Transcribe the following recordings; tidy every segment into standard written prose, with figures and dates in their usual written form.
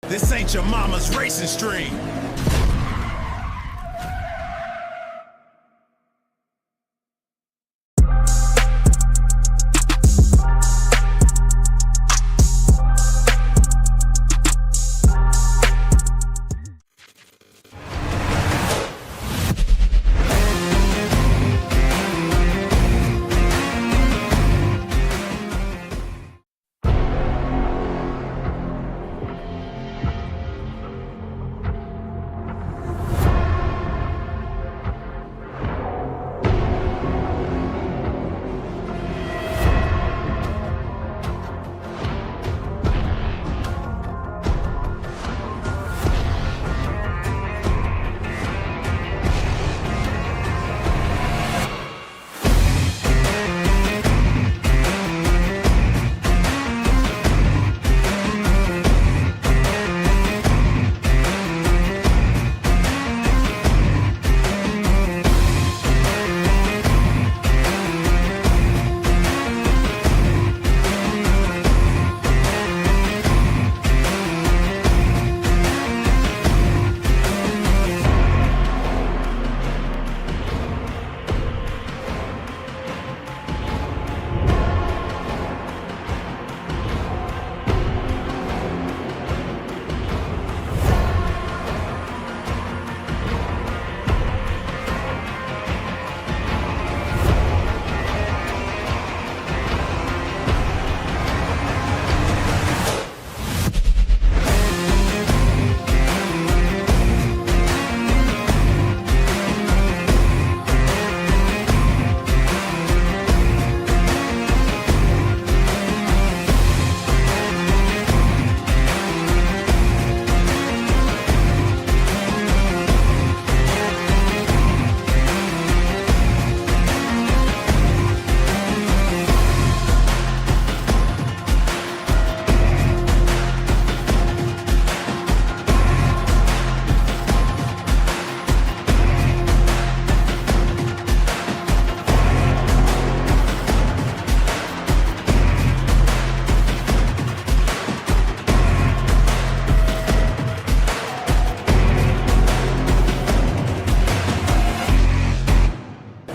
This ain't your mama's racing stream.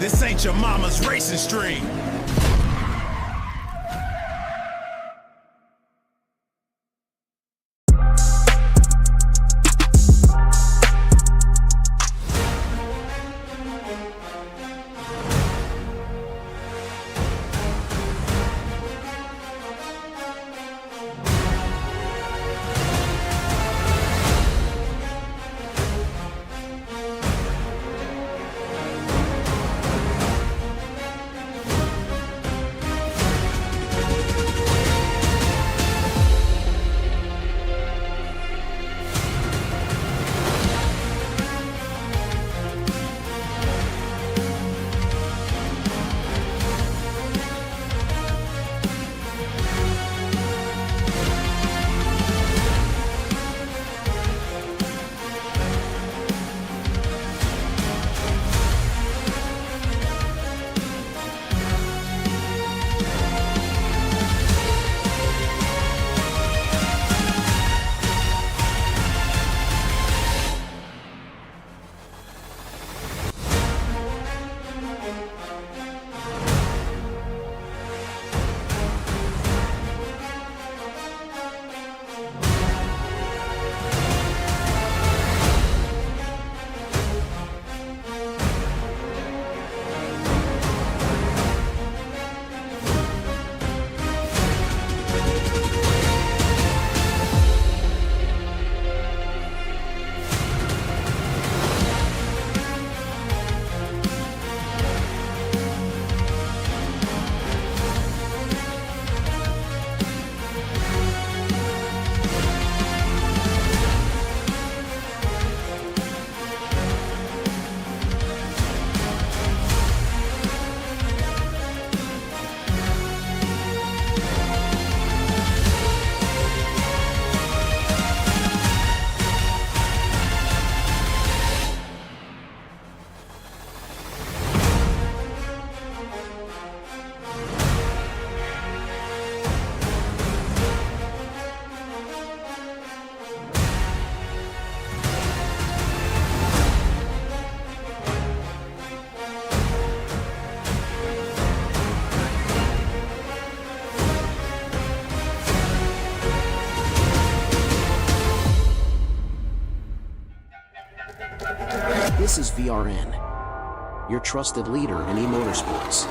This ain't your mama's racing stream. This is VRN, your trusted leader in e-motorsports.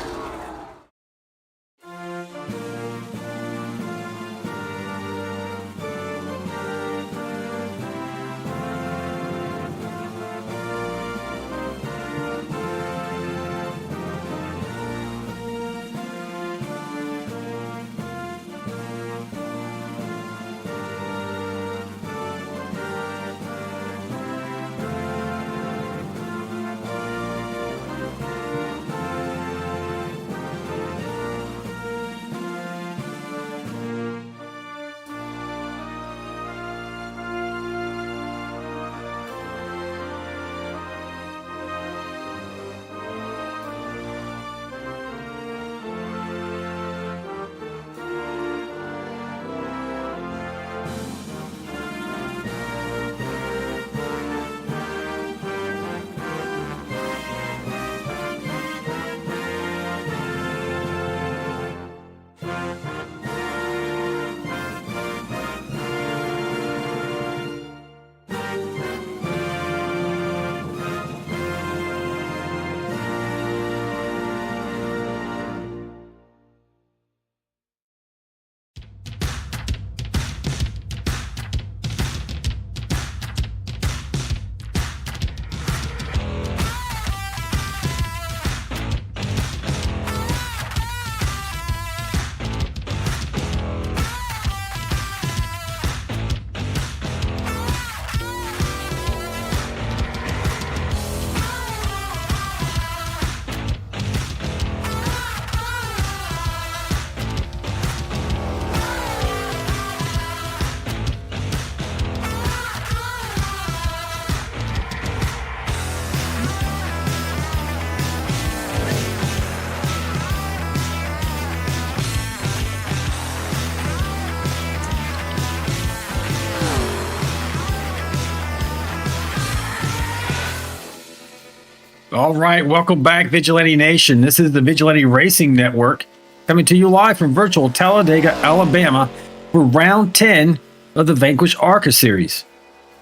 All right, welcome back, Vigilante Nation. This is the Vigilante Racing Network coming to you live from virtual Talladega, Alabama for round 10 of the Vanquish ARCA series.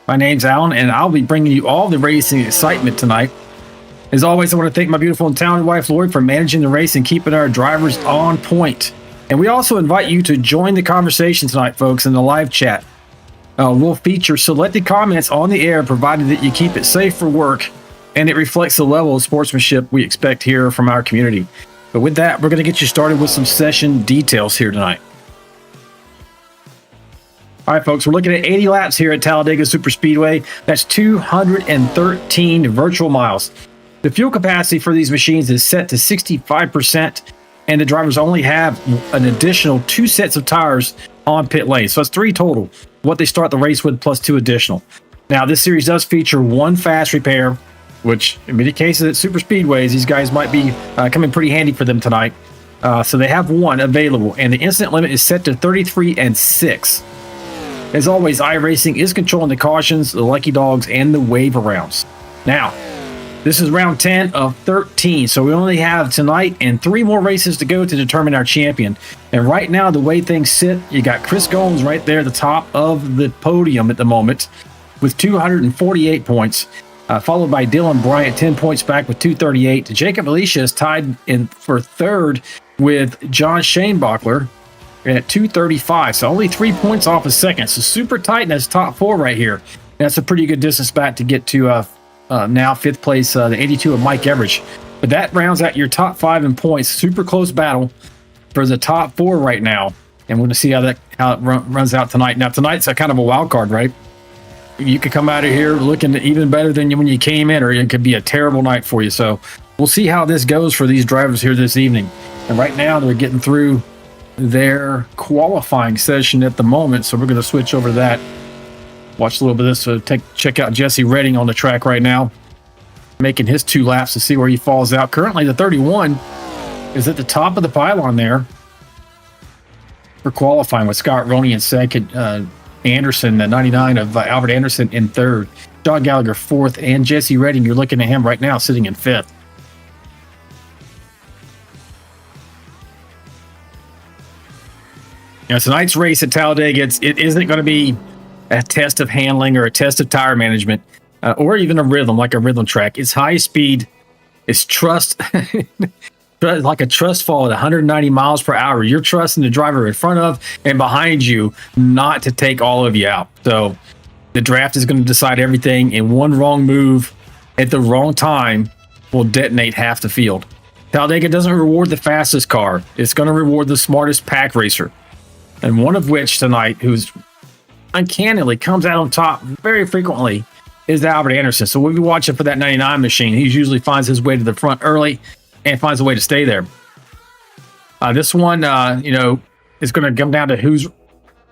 My name's Alan, and I'll be bringing you all the racing excitement tonight. As always, I want to thank my beautiful and talented wife, Lori, for managing the race and keeping our drivers on point. And we also invite you to join the conversation tonight, folks, in the live chat. We'll feature selected comments on the air, provided that you keep it safe for work and it reflects the level of sportsmanship we expect here from our community. But with that, we're going to get you started with some session details here tonight. All right, folks, we're looking at 80 laps here at Talladega Superspeedway. That's 213 virtual miles. The fuel capacity for these machines is set to 65%, and the drivers only have an additional 2 sets of tires on pit lane. So it's 3 total, what they start the race with, plus 2 additional. Now, this series does feature 1 fast repair, which in many cases at super speedways, these guys might be coming pretty handy for them tonight. So they have 1 available, and the incident limit is set to 33 and 6. As always, iRacing is controlling the cautions, the lucky dogs, and the wave arounds. Now, this is round 10 of 13, so we only have tonight and 3 more races to go to determine our champion. And right now, the way things sit, you got Chris Gomes right there at the top of the podium at the moment with 248 points. Followed by Dylan Bryant, 10 points back with 238. Jacob Alicia is tied in for 3rd with John Shanebuckler at 235. So only 3 points off a second. So super tight in his top 4 right here. That's a pretty good distance back to get to now 5th place, the 82 of Mike Everidge. But that rounds out your top 5 in points. Super close battle for the top 4 right now. And we're going to see how it runs out tonight. Now, tonight's a kind of a wild card, right? You could come out of here looking even better than when you came in, or it could be a terrible night for you. So we'll see how this goes for these drivers here this evening. And right now they're getting through their qualifying session at the moment. So we're going to switch over to that. Watch a little bit of this. So check out Jesse Redding on the track right now, making his 2 laps to see where he falls out. Currently the 31 is at the top of the pylon there for qualifying, with Scott Roney in 2nd. Anderson, the 99 of Albert Anderson, in 3rd. John Gallagher 4th, and Jesse Redding, you're looking at him right now sitting in 5th. Now, tonight's race at Talladega, it isn't going to be a test of handling or a test of tire management. or even a rhythm, like a rhythm track. It's high speed. It's trust, like a trust fall at 190 miles per hour. You're trusting the driver in front of and behind you not to take all of you out. So the draft is going to decide everything, and one wrong move at the wrong time will detonate half the field. Talladega doesn't reward the fastest car. It's going to reward the smartest pack racer. And one of which tonight, who's uncannily comes out on top very frequently, is Albert Anderson. So we'll be watching for that 99 machine. He usually finds his way to the front early and finds a way to stay there. This one, is going to come down to who's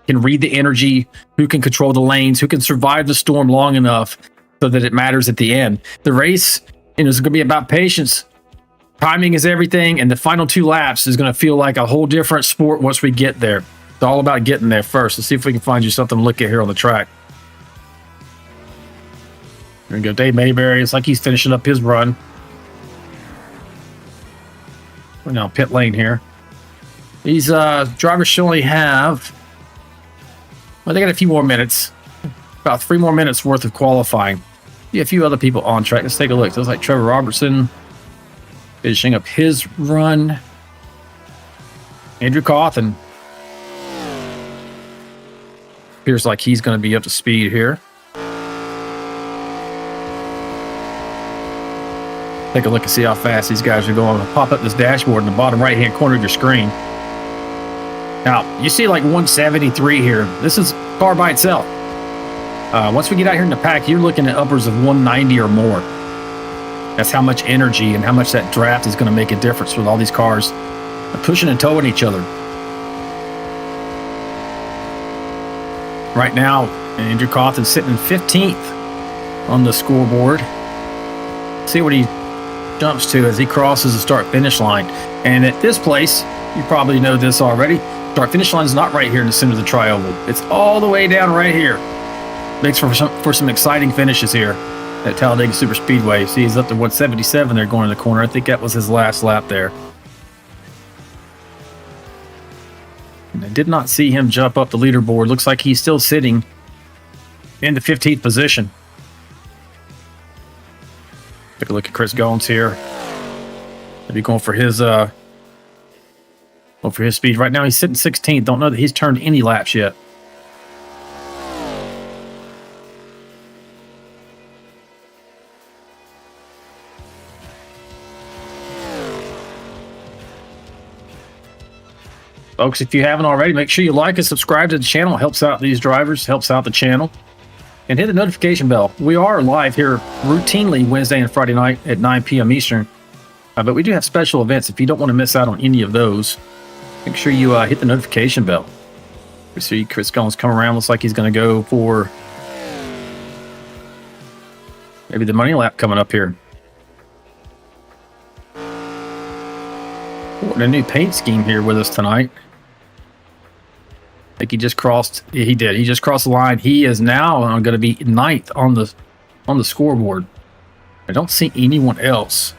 can read the energy, who can control the lanes, who can survive the storm long enough so that it matters at the end. The race, is going to be about patience. Timing is everything, and the final 2 laps is going to feel like a whole different sport once we get there. It's all about getting there first. Let's see if we can find you something to look at here on the track. There we go, Dave Mayberry. It's like he's finishing up his run. We're now pit lane here. These drivers should only have, well, they got a few more minutes. About 3 more minutes worth of qualifying. See a few other people on track. Let's take a look. Looks like Trevor Robertson finishing up his run. Andrew Cawthon appears like he's going to be up to speed here. Take a look and see how fast these guys are going. I'll pop up this dashboard in the bottom right-hand corner of your screen. Now, you see like 173 here. This is car by itself. Once we get out here in the pack, you're looking at upwards of 190 or more. That's how much energy and how much that draft is going to make a difference with all these cars pushing and towing each other. Right now, Andrew Cawthon's sitting in 15th on the scoreboard. See what he jumps to as he crosses the start-finish line. And at this place, you probably know this already, start-finish line is not right here in the center of the tri-oval. It's all the way down right here. Makes for some exciting finishes here at Talladega Super Speedway. See, he's up to 177 there going in the corner. I think that was his last lap there. And I did not see him jump up the leaderboard. Looks like he's still sitting in the 15th position. Take a look at Chris Goins here. Maybe going for his speed. Right now he's sitting 16th. Don't know that he's turned any laps yet. Folks, if you haven't already, make sure you like and subscribe to the channel. It helps out these drivers, helps out the channel. And hit the notification bell. We are live here routinely Wednesday and Friday night at 9 p.m. Eastern. But we do have special events. If you don't want to miss out on any of those, make sure you hit the notification bell. We see Chris Goins come around. Looks like he's going to go for maybe the money lap coming up here. What a new paint scheme here with us tonight. I think he just crossed. He did. He just crossed the line. He is now going to be 9th on the scoreboard. I don't see anyone else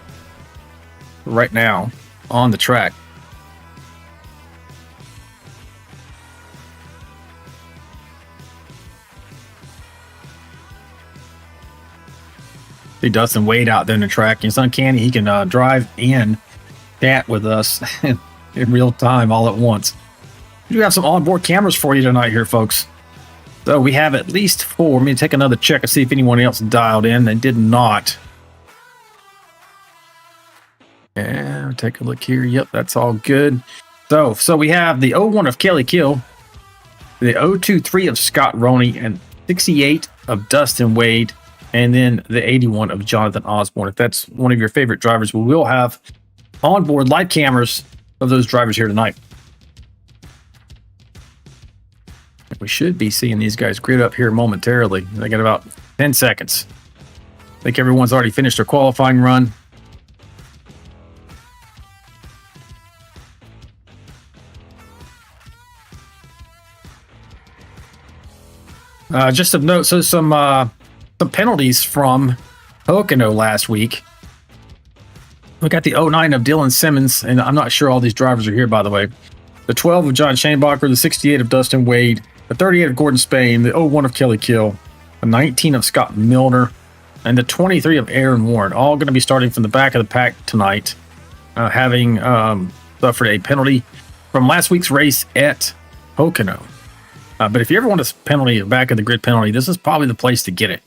right now on the track. See Dustin Wade out there in the track. It's uncanny. He can drive and chat with us in real time all at once. We do have some onboard cameras for you tonight here, folks. So we have at least 4. Let me take another check and see if anyone else dialed in. They did not. Yeah, take a look here. Yep, that's all good. So we have the 01 of Kelly Kill, the 023 of Scott Roney, and 68 of Dustin Wade, and then the 81 of Jonathan Osborne. If that's one of your favorite drivers, we will have onboard live cameras of those drivers here tonight. We should be seeing these guys grid up here momentarily. They got about 10 seconds. I think everyone's already finished their qualifying run. Just of note, so some penalties from Pocono last week. We got the 09 of Dylan Simmons, and I'm not sure all these drivers are here, by the way. The 12 of John Shanebacher, the 68 of Dustin Wade, the 38 of Gordon Spain, the 01 of Kelly Kill, the 19 of Scott Milner, and the 23 of Aaron Warren, all going to be starting from the back of the pack tonight, having suffered a penalty from last week's race at Pocono. But if you ever want a penalty, a back of the grid penalty, this is probably the place to get it.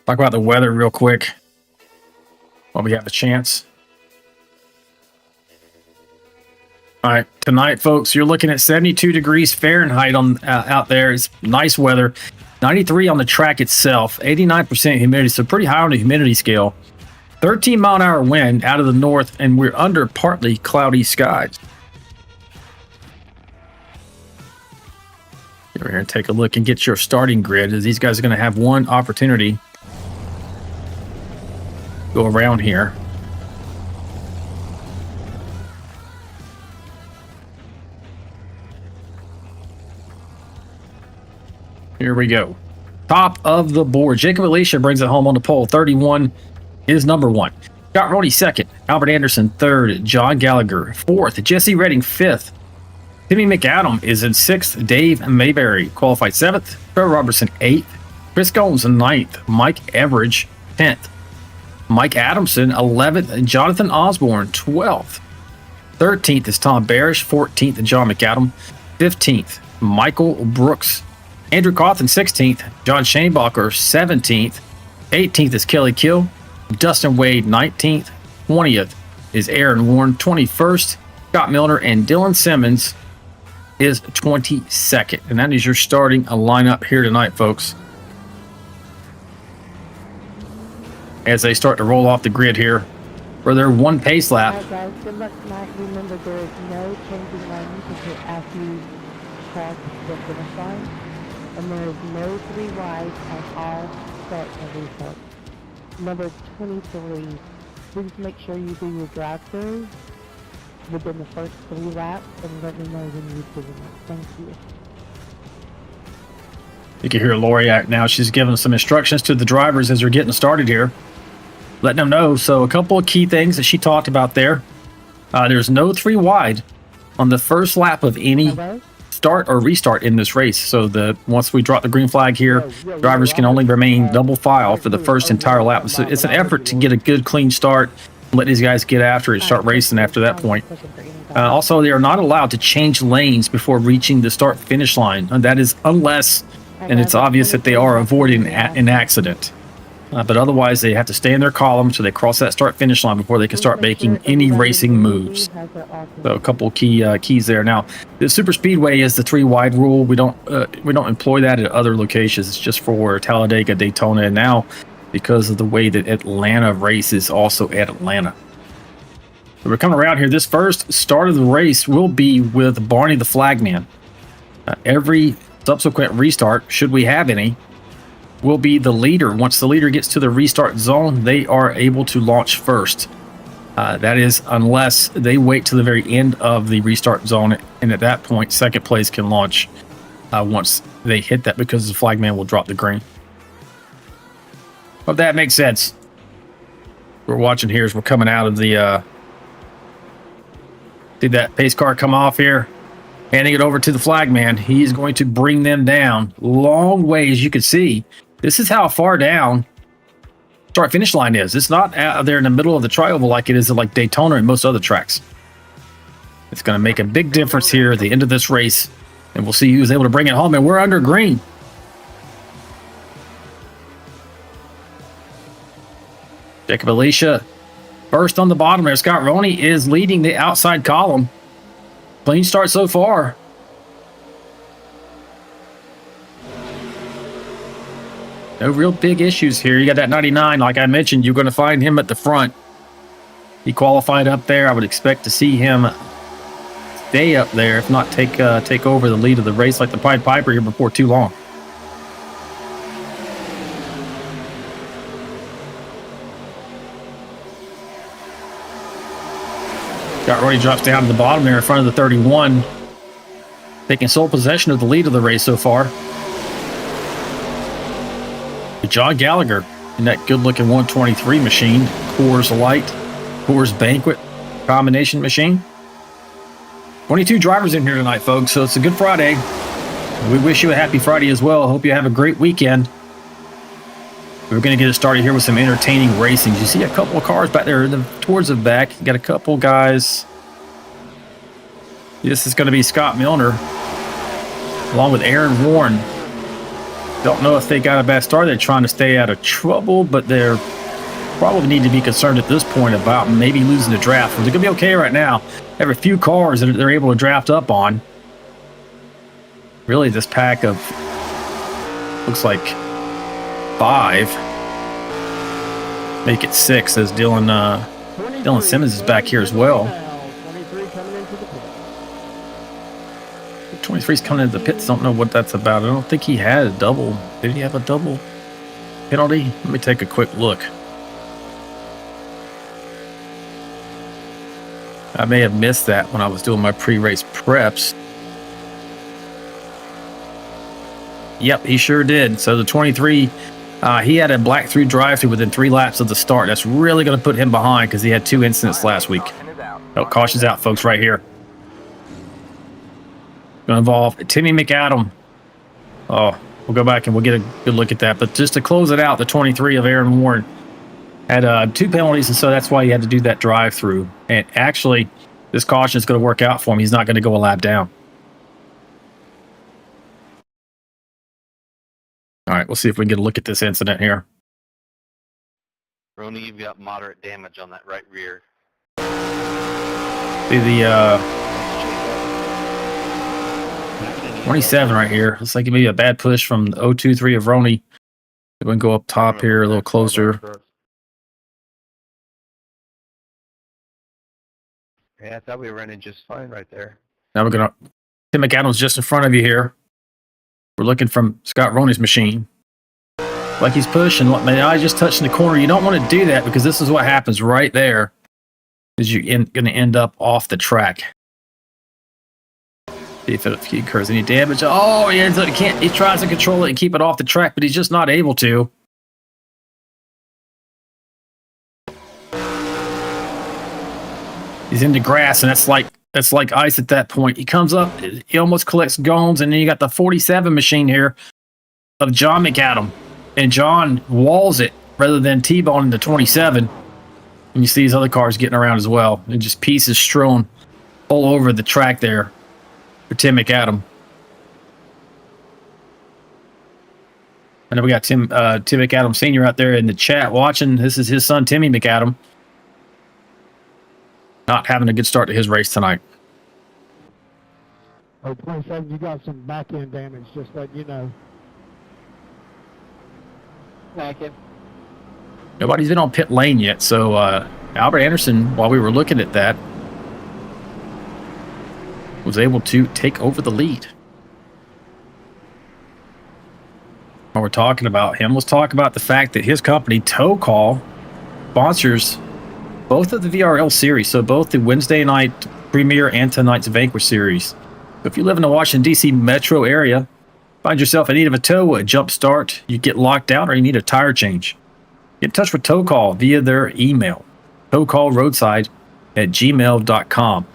Talk about the weather real quick while we have a chance. All right, tonight, folks, you're looking at 72 degrees Fahrenheit on out there. It's nice weather. 93 on the track itself. 89% humidity, so pretty high on the humidity scale. 13-mile-an-hour wind out of the north, and we're under partly cloudy skies. Get over here and take a look and get your starting grid, as these guys are going to have one opportunity. Go around here. Here we go. Top of the board. Jacob Alicia brings it home on the pole. 31 is number one. Scott Roney second. Albert Anderson third. John Gallagher fourth. Jesse Redding fifth. Timmy McAdam is in sixth. Dave Mayberry qualified seventh. Trevor Robertson eighth. Chris Gomes ninth. Mike Everidge 10th. Mike Adamson 11th. And Jonathan Osborne 12th. 13th is Tom Barish. 14th John McAdam. 15th Michael Brooks. Andrew Cawthon 16th, John Shanebacher 17th, 18th is Kelly Kill, Dustin Wade 19th, 20th is Aaron Warren 21st, Scott Milner and Dylan Simmons is 22nd. And that is your starting lineup here tonight, folks. As they start to roll off the grid here for their one pace lap. All right, guys, good luck tonight. Remember, there is no changing lanes until after you cross the finish line. And there is no three wides on all start and restart. Number 23, please make sure you do your drive-through within the first 3 laps and let me know when you're doing it. Thank you. You can hear Lori out now. She's giving some instructions to the drivers as they're getting started here, letting them know. So a couple of key things that she talked about there. There's no 3 wide on the first lap of any start or restart in this race. So once we drop the green flag here, drivers can only remain double file for the first entire lap. So it's an effort to get a good clean start, let these guys get after it, start racing after that point. Also, they are not allowed to change lanes before reaching the start finish line. And that is unless, and it's obvious that they are avoiding an accident. But otherwise, they have to stay in their column so they cross that start finish line before they can start making any racing moves. So a couple of keys there. Now, the super speedway is the 3 wide rule. We don't employ that at other locations. It's just for Talladega, Daytona, and now because of the way that Atlanta races also at Atlanta. So we're coming around here. This first start of the race will be with Barney the Flagman. Every subsequent restart, should we have any, will be the leader. Once the leader gets to the restart zone, they are able to launch first. That is unless they wait to the very end of the restart zone, and at that point, second place can launch once they hit that, because the flagman will drop the green. Hope that makes sense. We're watching here as we're coming out of the see that pace car come off here, handing it over to the flagman. He's going to bring them down long way. As you can see, this is how far down start finish line is. It's not out there in the middle of the tri-oval like it is at like Daytona and most other tracks. It's going to make a big difference here at the end of this race, and we'll see who's able to bring it home. And we're under green. Jacob Alicia first on the bottom there. Scott Roney is leading the outside column. Clean start so far. No real big issues here. You got that 99. Like I mentioned, you're going to find him at the front. He qualified up there. I would expect to see him stay up there, if not take over the lead of the race like the Pied Piper here before too long. Scott Roney drops down to the bottom there in front of the 31, taking sole possession of the lead of the race so far. John Gallagher in that good-looking 123 machine, Coors Light, Coors Banquet combination machine. 22 drivers in here tonight, folks, so it's a good Friday. We wish you a happy Friday as well. Hope you have a great weekend. We're going to get it started here with some entertaining racing. You see a couple of cars back there towards the back. You got a couple guys. This is going to be Scott Milner along with Aaron Warren. Don't know if they got a bad start. They're trying to stay out of trouble, but they're probably need to be concerned at this point about maybe losing the draft. They're going to be okay right now. They have a few cars that they're able to draft up on. Really, this pack of looks like 5. Make it 6 as Dylan Simmons is back here as well. 23's coming into the pits. Don't know what that's about. I don't think he had a double. Did he have a double penalty? Let me take a quick look. I may have missed that when I was doing my pre-race preps. Yep, he sure did. So the 23, he had a black through drive-through within 3 laps of the start. That's really going to put him behind because he had 2 incidents last week. Oh, caution's out, folks, right here. Going to involve Timmy McAdam. Oh, we'll go back and we'll get a good look at that. But just to close it out, the 23 of Aaron Warren had 2 penalties, and so that's why he had to do that drive-through. And actually, this caution is going to work out for him. He's not going to go a lap down. All right, we'll see if we can get a look at this incident here. Ronnie, you've got moderate damage on that right rear. See the 27 right here. Looks like it may be a bad push from the 023 of Ronnie. We're going to go up top here a little closer. Yeah, I thought we were running just fine right there. Now we're going to... Tim McAdams just in front of you here. We're looking from Scott Roney's machine. Like he's pushing. My eye just touching the corner. You don't want to do that because this is what happens right there. Is you're going to end up off the track. See if he incurs any damage. Oh, he ends up, he tries to control it and keep it off the track, but he's just not able to. He's in the grass, and that's like ice at that point. He comes up, he almost collects gones, and then you got the 47 machine here of John McAdam. And John walls it rather than T-boning the 27. And you see these other cars getting around as well. And just pieces strewn all over the track there for Tim McAdam. And then we got Tim McAdam Sr. out there in the chat watching. This is his son, Timmy McAdam. Not having a good start to his race tonight. Oh, 27, you got some back end damage, just let you know. Thank you. Nobody's been on pit lane yet, so Albert Anderson, while we were looking at that, was able to take over the lead. While we're talking about him, let's talk about the fact that his company, Tow Call, sponsors both of the VRL series, so both the Wednesday night premiere and tonight's Vanquish series. So if you live in the Washington, D.C. metro area, find yourself in need of a tow, a jump start, you get locked out, or you need a tire change, get in touch with Tow Call via their email, towcallroadside@gmail.com.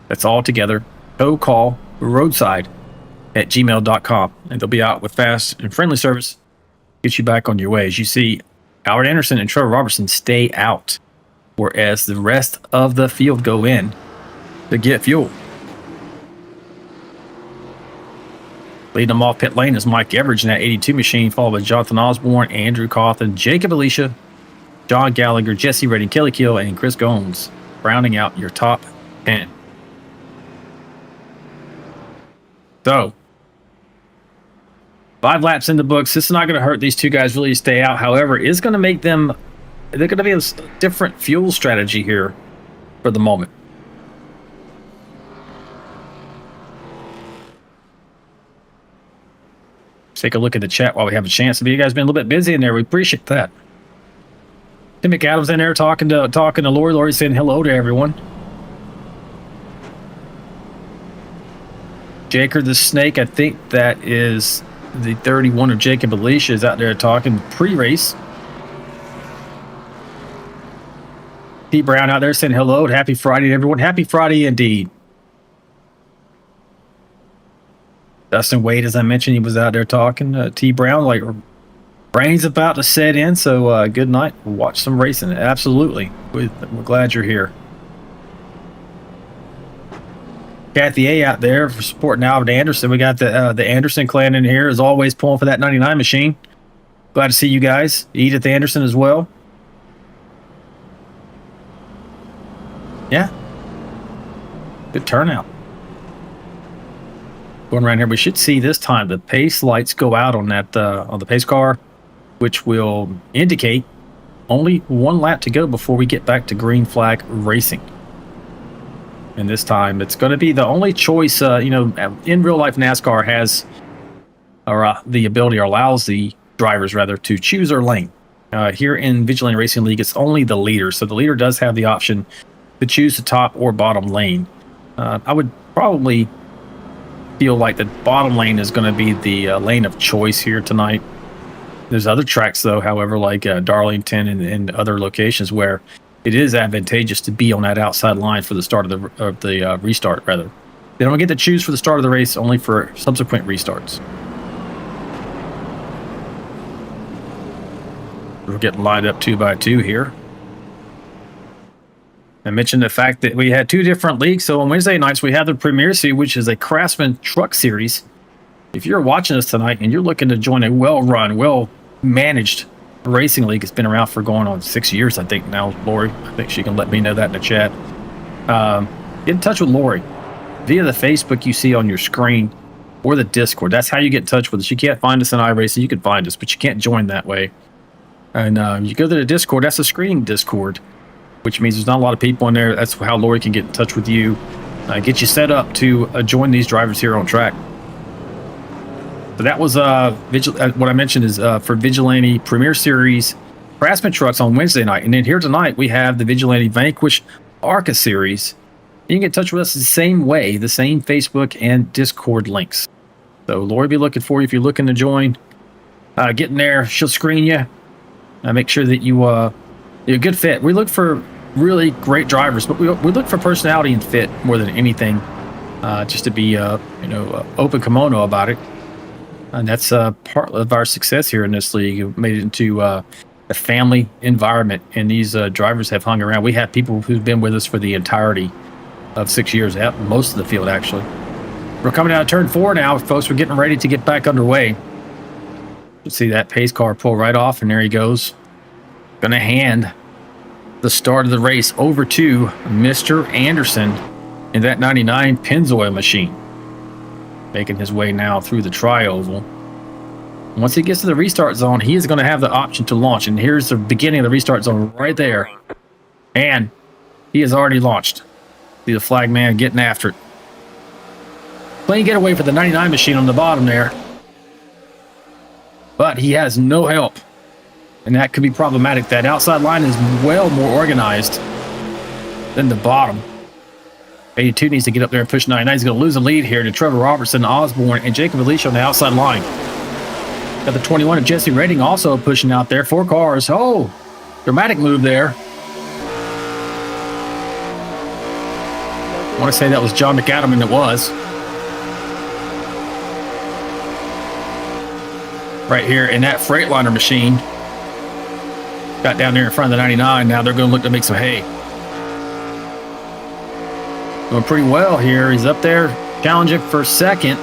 That's all together, towcallroadside@gmail.com. And they'll be out with fast and friendly service, get you back on your way. As you see, Albert Anderson and Trevor Robertson stay out, whereas the rest of the field go in to get fuel. Leading them off pit lane is Mike Everidge in that 82 machine, followed by Jonathan Osborne, Andrew Cawthon, Jacob Alicia, John Gallagher, Jesse Redding, Kelly Kill, and Chris Gomes, rounding out your top 10. So, 5 laps in the books. This is not going to hurt these two guys really to stay out. However, it's going to make them... They're going to be a different fuel strategy here for the moment. Let's take a look at the chat while we have a chance. Some of you guys been a little bit busy in there. We appreciate that. Tim McAdams in there talking to Lori. Lori saying hello to everyone. Jaker the Snake, I think that is the 31 of Jacob Alicia, is out there talking pre-race. Pete Brown out there saying hello and happy Friday to everyone. Happy Friday indeed. Dustin Wade, as I mentioned, he was out there talking. T. Brown, like Rain's about to set in, so good night. Watch some racing. Absolutely. We're glad you're here. Kathy A out there for supporting Alvin Anderson. We got the Anderson clan in here, as always, pulling for that 99 machine. Glad to see you guys. Edith Anderson as well. Yeah. Good turnout. Going around here, we should see this time the pace lights go out on that on the pace car, which will indicate only one lap to go before we get back to green flag racing. And this time, it's going to be the only choice. You know, in real life, NASCAR has, or the ability, or allows the drivers rather, to choose their lane. Here in Vigilante Racing League, it's only the leader, so the leader does have the option to choose the top or bottom lane. I would probably feel like the bottom lane is going to be the lane of choice here tonight. There's other tracks, though, however, like Darlington and other locations where it is advantageous to be on that outside line for the start of the restart, rather. They don't get to choose for the start of the race, only for subsequent restarts. We're getting lined up 2 by 2 here. I mentioned the fact that we had 2 different leagues. So on Wednesday nights, we have the Premier Series, which is a Craftsman Truck Series. If you're watching us tonight and you're looking to join a well-run, well-managed racing league, it's been around for going on 6 years, I think now, Lori. I think she can let me know that in the chat. Get in touch with Lori via the Facebook you see on your screen or the Discord. That's how you get in touch with us. You can't find us in iRacing. You can find us, but you can't join that way. And you go to the Discord. That's a screening Discord, which means there's not a lot of people in there. That's how Lori can get in touch with you, get you set up to join these drivers here on track. So that was what I mentioned is for Vigilante Premier Series Craftsman Trucks on Wednesday night. And then here tonight, we have the Vigilante Vanquish ARCA Series. You can get in touch with us the same way, the same Facebook and Discord links. So Lori be looking for you if you're looking to join. Get in there. She'll screen you. Make sure that you're a good fit. We look for really great drivers, but we look for personality and fit more than anything, just to be open kimono about it. And that's part of our success here in this league. We've made it into a family environment, and these drivers have hung around. We have people who've been with us for the entirety of 6 years, most of the field actually. We're coming out of turn 4 now, folks. We're getting ready to get back underway. You see that pace car pull right off, and there he goes. Going to hand the start of the race over to Mr. Anderson in that 99 Pennzoil machine. Making his way now through the tri-oval. Once he gets to the restart zone, he is going to have the option to launch. And here's the beginning of the restart zone right there. And he has already launched. See the flag man getting after it. Clean getaway for the 99 machine on the bottom there. But he has no help. And that could be problematic. That outside line is well more organized than the bottom. 82 needs to get up there and push 99. He's going to lose the lead here to Trevor Robertson, Osborne, and Jacob Alicia on the outside line. Got the 21 of Jesse Redding also pushing out there. 4 cars. Oh, dramatic move there. I want to say that was John McAdam, and it was. Right here in that Freightliner machine. Got down there in front of the 99. Now they're going to look to make some hay. Doing pretty well here. He's up there challenging for second.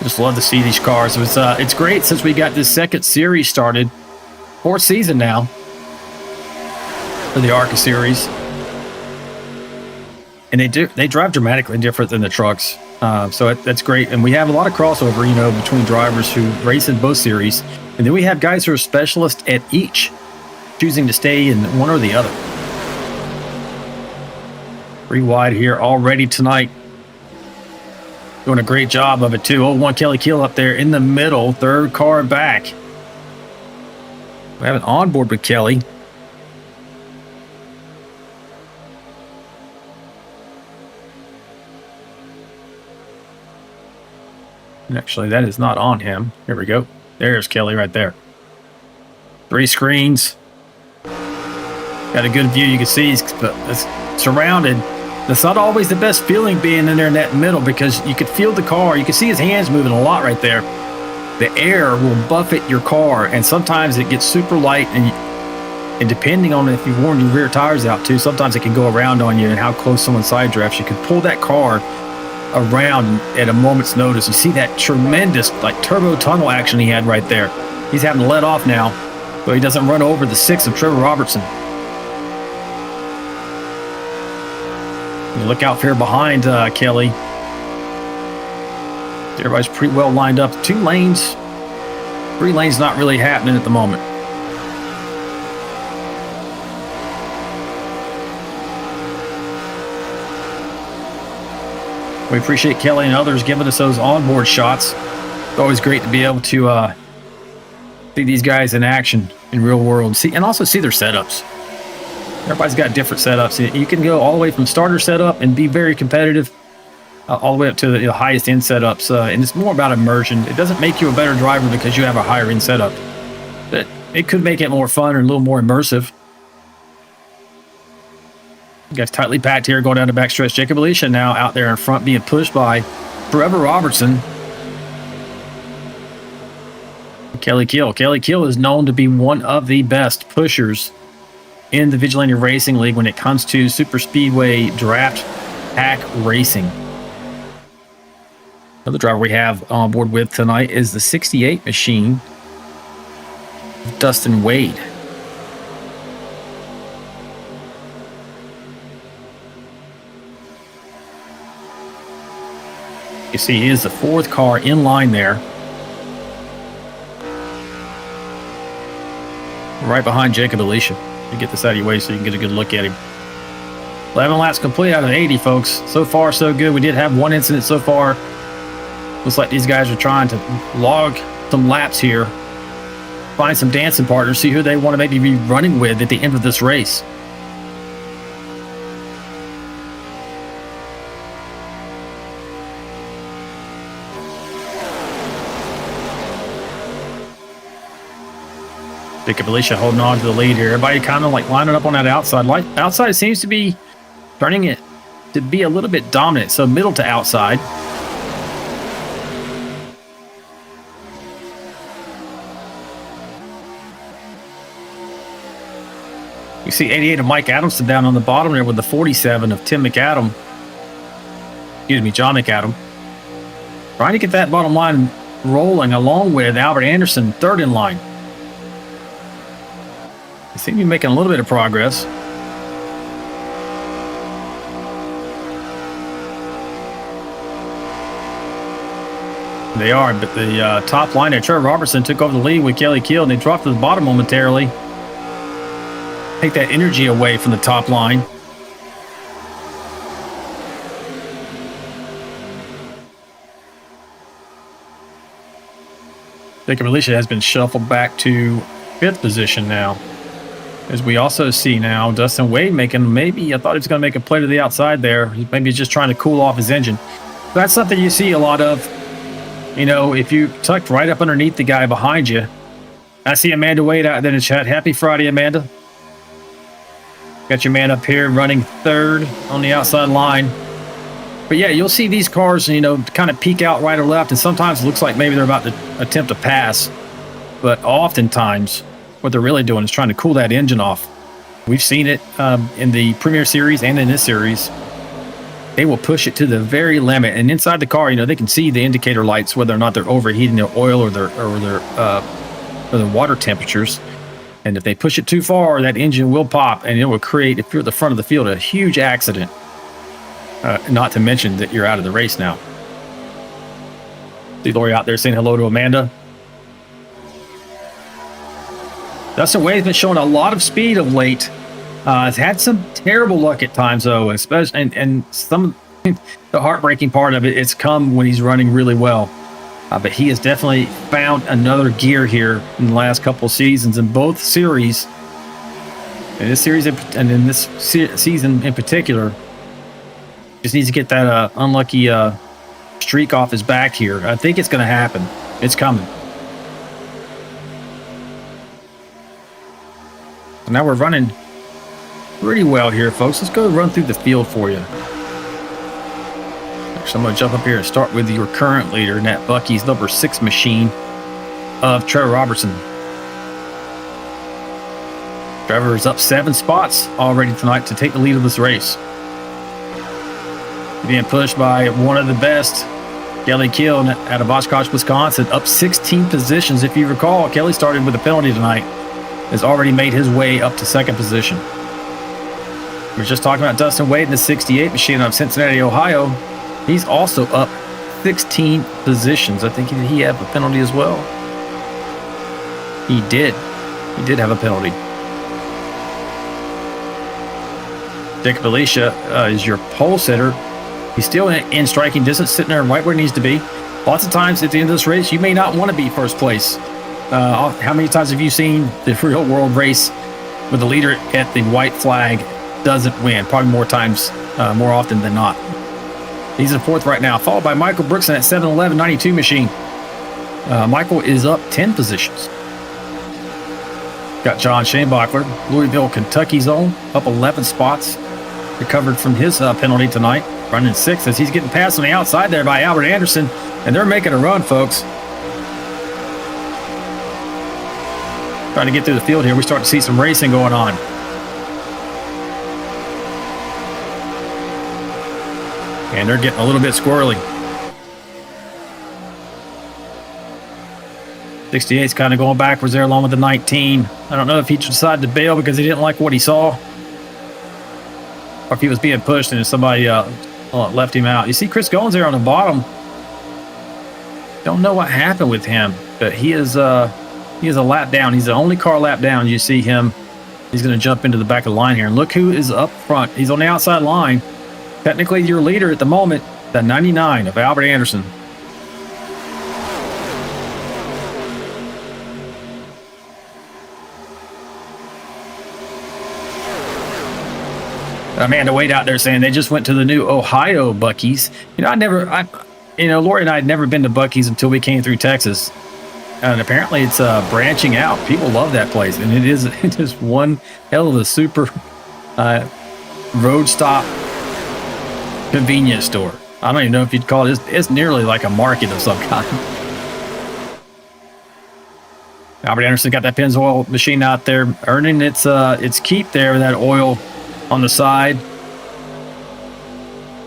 Just love to see these cars. It's great since we got this second series started. 4th season now for the ARCA series. And they drive dramatically different than the trucks. So that's great. And we have a lot of crossover, between drivers who race in both series. And then we have guys who are specialists at each, choosing to stay in one or the other. Pretty wide here already tonight. Doing a great job of it, too. 1 Kelly Keel up there in the middle. 3rd car back. We have an onboard with Kelly. Actually, that is not on him. Here we go. There's Kelly right there. 3 screens. Got a good view. You can see he's surrounded. That's not always the best feeling being in there in that middle, because you could feel the car. You can see his hands moving a lot right there. The air will buffet your car, and sometimes it gets super light, and depending on if you've worn your rear tires out too, sometimes it can go around on you and how close someone side drafts. You can pull that car around at a moment's notice. You see that tremendous like turbo tunnel action he had right there. He's having to let off now, so he doesn't run over the 6 of Trevor Robertson. You look out here behind Kelly. Everybody's pretty well lined up. 2 lanes, 3 lanes not really happening at the moment. We appreciate Kelly and others giving us those onboard shots. It's always great to be able to see these guys in action in real world. See, and also see their setups. Everybody's got different setups. You can go all the way from starter setup and be very competitive, all the way up to the highest end setups. And it's more about immersion. It doesn't make you a better driver because you have a higher end setup, but it could make it more fun and a little more immersive. You guys tightly packed here going down the backstretch. Jacob Alicia now out there in front being pushed by Trevor Robertson. Kelly Keel. Kelly Keel is known to be one of the best pushers in the Vigilante Racing League when it comes to super speedway draft pack racing. Another driver we have on board with tonight is the 68 machine, Dustin Wade. You see he is the 4th car in line there, right behind Jacob Alicia. You get this out of your way so you can get a good look at him. 11 laps complete out of 80, folks. So far, so good. We did have 1 incident so far. Looks like these guys are trying to log some laps here, find some dancing partners, see who they want to maybe be running with at the end of this race. Jacob Alicia holding on to the lead here. Everybody kind of like lining up on that outside. Outside seems to be turning it to be a little bit dominant. So middle to outside. You see 88 of Mike Adamson down on the bottom there with the 47 of Tim McAdam. Excuse me, John McAdam. Trying to get that bottom line rolling along with Albert Anderson, 3rd in line. They seem to be making a little bit of progress. They are, but the top line there, Trevor Robertson took over the lead with Kelly Keel, and they dropped to the bottom momentarily. Take that energy away from the top line. Jacob Alicia has been shuffled back to 5th position now. As we also see now, Dustin Wade making maybe, I thought he was going to make a play to the outside there. Maybe he's just trying to cool off his engine. That's something you see a lot of. You know, if you tucked right up underneath the guy behind you. I see Amanda Wade out there in the chat. Happy Friday, Amanda. Got your man up here running 3rd on the outside line. But yeah, you'll see these cars, you know, kind of peek out right or left. And sometimes it looks like maybe they're about to attempt to pass. But oftentimes, what they're really doing is trying to cool that engine off. We've seen it in the Premier Series and in this series. They will push it to the very limit, and inside the car, you know, they can see the indicator lights, whether or not they're overheating their oil or their water temperatures. And if they push it too far, that engine will pop, and it will create, if you're at the front of the field, a huge accident. Not to mention that you're out of the race now. See Lori out there saying hello to Amanda. Dustin Wade's been showing a lot of speed of late. Has had some terrible luck at times, though, especially and some the heartbreaking part of it. It's come when he's running really well, but he has definitely found another gear here in the last couple of seasons in both series. In this series and in this season in particular, just needs to get that unlucky streak off his back here. I think it's going to happen. It's coming. Now we're running pretty well here, folks. Let's go run through the field for you. folks. I'm going to jump up here and start with your current leader, and that Bucky's number 6 machine of Trevor Robertson. Trevor is up 7 spots already tonight to take the lead of this race. Being pushed by one of the best, Kelly Kill out of Oshkosh, Wisconsin, up 16 positions. If you recall, Kelly started with a penalty tonight, has already made his way up to 2nd position. We were just talking about Dustin Wade in the 68 machine out of Cincinnati, Ohio. He's also up 16 positions. I think he had a penalty as well. He did. He did have a penalty. Jacob Alicia is your pole sitter. He's still in striking distance, sitting there right where he needs to be. Lots of times at the end of this race, you may not want to be first place. How many times have you seen the real world race with the leader at the white flag doesn't win? Probably more times, more often than not. He's in 4th right now, followed by Michael Brooks in that 7-11-92 machine. Michael is up 10 positions. Got John Shanebachler, Louisville, Kentucky zone, up 11 spots. Recovered from his penalty tonight, running 6th as he's getting passed on the outside there by Albert Anderson, and they're making a run, folks. Trying to get through the field here. We start to see some racing going on. And they're getting a little bit squirrely. 68's kind of going backwards there along with the 19. I don't know if he decided to bail because he didn't like what he saw, or if he was being pushed and somebody left him out. You see Chris Goins there on the bottom. Don't know what happened with him, but he is a lap down. He's the only car lap down. You see him. He's going to jump into the back of the line here. And look who is up front. He's on the outside line. Technically your leader at the moment, the 99 of Albert Anderson. Amanda Wade out there saying they just went to the new Ohio Buc-ee's. You know, Lori and I had never been to Buc-ee's until we came through Texas. And apparently it's branching out. People love that place. And it is just one hell of a super road stop convenience store. I don't even know if you'd call it. It's nearly like a market of some kind. Albert Anderson got that Pennzoil machine out there, earning its keep there with that oil on the side.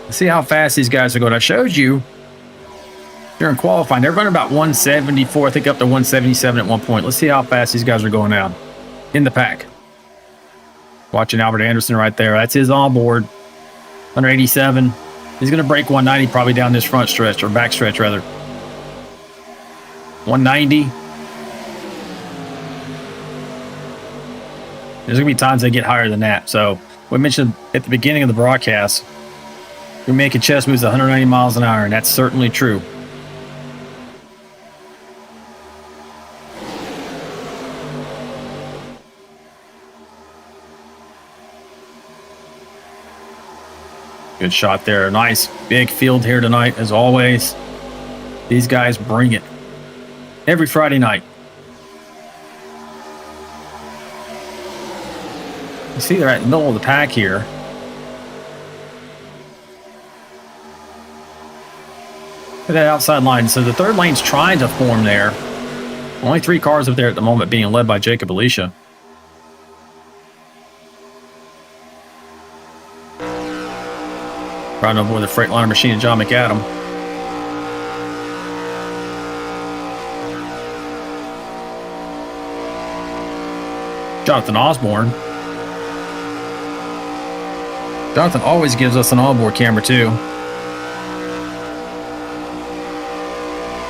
Let's see how fast these guys are going. I showed you during qualifying, they're running about 174, I think up to 177 at one point. Let's see how fast these guys are going out in the pack. Watching Albert Anderson right there. That's his onboard. 187. He's going to break 190 probably down this front stretch, or back stretch rather. 190. There's going to be times they get higher than that. So we mentioned at the beginning of the broadcast, we're making chest moves 190 miles an hour, and that's certainly true. Good shot there. Nice big field here tonight, as always. These guys bring it every Friday night. You see they're at the middle of the pack here. Look at that outside line. So the third lane's trying to form there. Only 3 cars up there at the moment, being led by Jacob Alicia. Riding aboard the Freightliner machine of John McAdam. Jonathan Osborne. Jonathan always gives us an onboard camera too.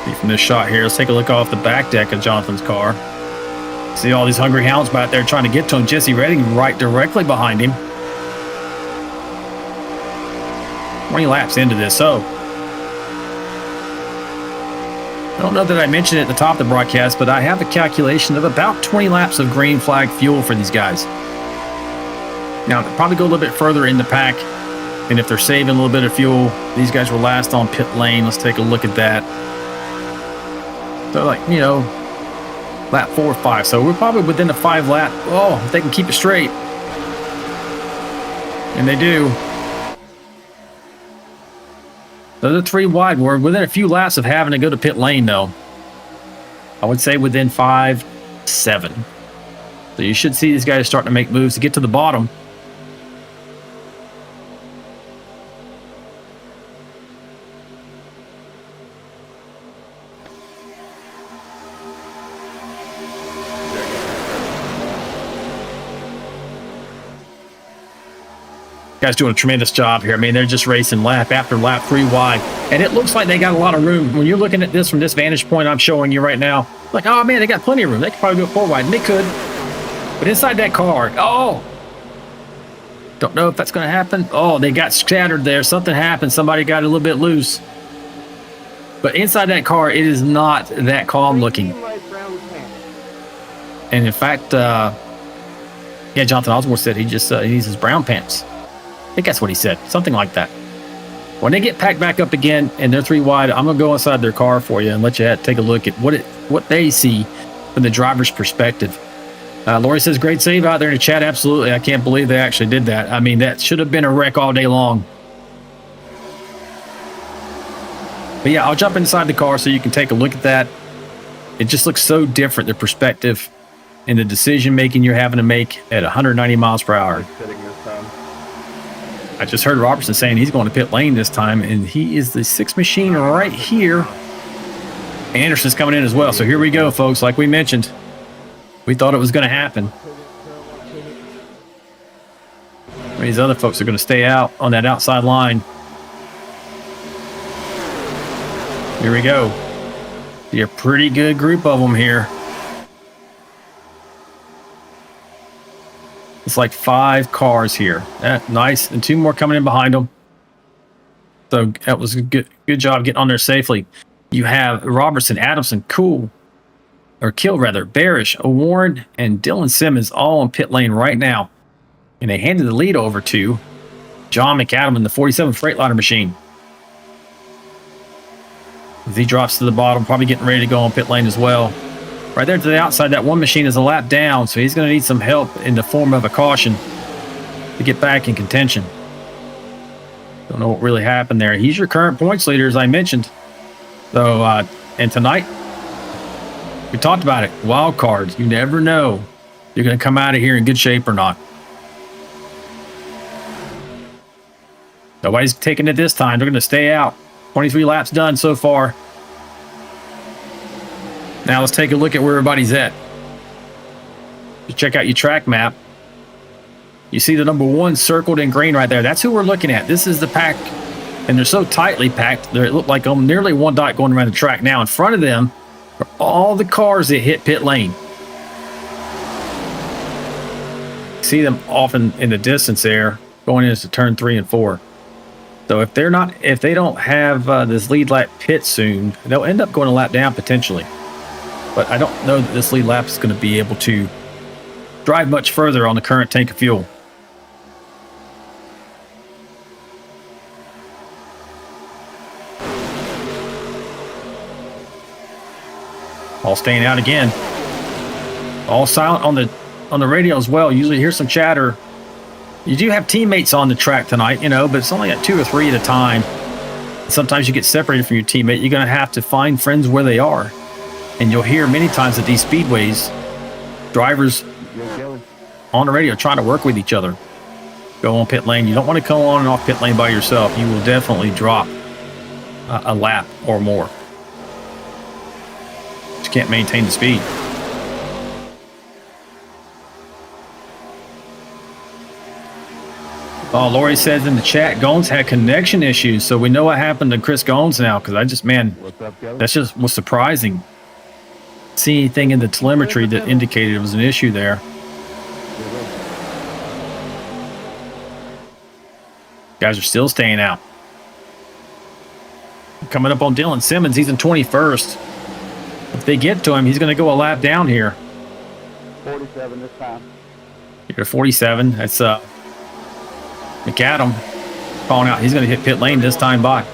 See from this shot here, let's take a look off the back deck of Jonathan's car. See all these hungry hounds back there trying to get to him. Jesse Redding right directly behind him. 20 laps into this, so I don't know that I mentioned it at the top of the broadcast, but I have a calculation of about 20 laps of green flag fuel for these guys. Now, they'll probably go a little bit further in the pack, and if they're saving a little bit of fuel, these guys were last on pit lane. Let's take a look at that. So, like, you know, lap 4 or 5. So we're probably within the 5 lap. Oh, if they can keep it straight. And they do. Those are 3 wide. We're within a few laps of having to go to pit lane, though. I would say within 5, 7. So you should see these guys starting to make moves to get to the bottom. Guys doing a tremendous job here. I mean, they're just racing lap after lap 3 wide. And it looks like they got a lot of room. When you're looking at this from this vantage point I'm showing you right now, like, oh man, they got plenty of room. They could probably go 4 wide, and they could. But inside that car, oh, don't know if that's going to happen. Oh, they got scattered there. Something happened. Somebody got a little bit loose. But inside that car, it is not that calm looking. And in fact, yeah, Jonathan Osborne said he just he needs his brown pants. I think that's what he said, something like that. When they get packed back up again and they're 3 wide, I'm gonna go inside their car for you and let you take a look at what they see from the driver's perspective. Lori says, great save out there in the chat. Absolutely, I can't believe they actually did that. I mean, that should have been a wreck all day long. But yeah, I'll jump inside the car so you can take a look at that. It just looks so different, the perspective and the decision making you're having to make at 190 miles per hour. I just heard Robertson saying he's going to pit lane this time, and he is the 6th machine right here. Anderson's coming in as well. So here we go, folks. Like we mentioned, we thought it was going to happen. These other folks are going to stay out on that outside line. Here we go. See a pretty good group of them here. It's like 5 cars here. Nice. And 2 more coming in behind them. So that was a good job getting on there safely. You have Robertson, Adamson, Kill rather, Barish, Warren, and Dylan Simmons all in pit lane right now. And they handed the lead over to John McAdam in the 47 Freightliner machine. As he drops to the bottom, probably getting ready to go on pit lane as well. Right there to the outside, that one machine is a lap down, so he's going to need some help in the form of a caution to get back in contention. Don't know what really happened there. He's your current points leader, as I mentioned. So, and tonight, we talked about it. Wild cards. You never know if you're going to come out of here in good shape or not. Nobody's taking it this time. They're going to stay out. 23 laps done so far. Now let's take a look at where everybody's at. Just check out your track map. You see the number 1 circled in green right there. That's who we're looking at. This is the pack, and they're so tightly packed. They look like nearly 1 dot going around the track. Now in front of them are all the cars that hit pit lane. See them often in the distance there, going into turn 3 and 4. So if they don't have this lead lap pit soon, they'll end up going a lap down potentially. But I don't know that this lead lap is going to be able to drive much further on the current tank of fuel. All staying out again. All silent on the radio as well. Usually hear some chatter. You do have teammates on the track tonight, but it's only at 2 or 3 at a time. Sometimes you get separated from your teammate. You're going to have to find friends where they are. And you'll hear many times at these speedways, drivers on the radio trying to work with each other. Go on pit lane. You don't want to come on and off pit lane by yourself. You will definitely drop a lap or more. Just can't maintain the speed. Oh, Lori says in the chat, Gones had connection issues, so we know what happened to Chris Gones now. Because What's up, that's just was surprising. See anything in the telemetry that indicated it was an issue there. Guys are still staying out. Coming up on Dylan Simmons, he's in 21st. If they get to him, he's going to go a lap down here. 47 this time. You're 47. That's McAdam calling out. He's going to hit pit lane this time by.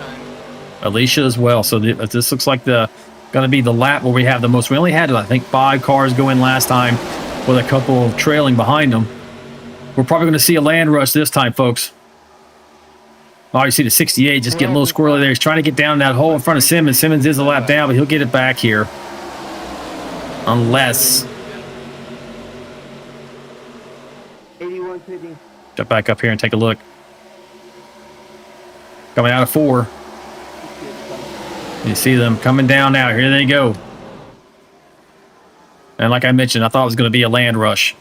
Alicia as well. So this looks like going to be the lap where we have the most. We only had, I think, 5 cars go in last time with a couple trailing behind them. We're probably going to see a land rush this time, folks. Oh, you see the 68 just getting a little squirrely there. He's trying to get down that hole in front of Simmons. Simmons is a lap down, but he'll get it back here. Unless... 81 pitting. Jump back up here and take a look. Coming out of 4. You see them coming down now. Here they go. And like I mentioned, I thought it was going to be a land rush.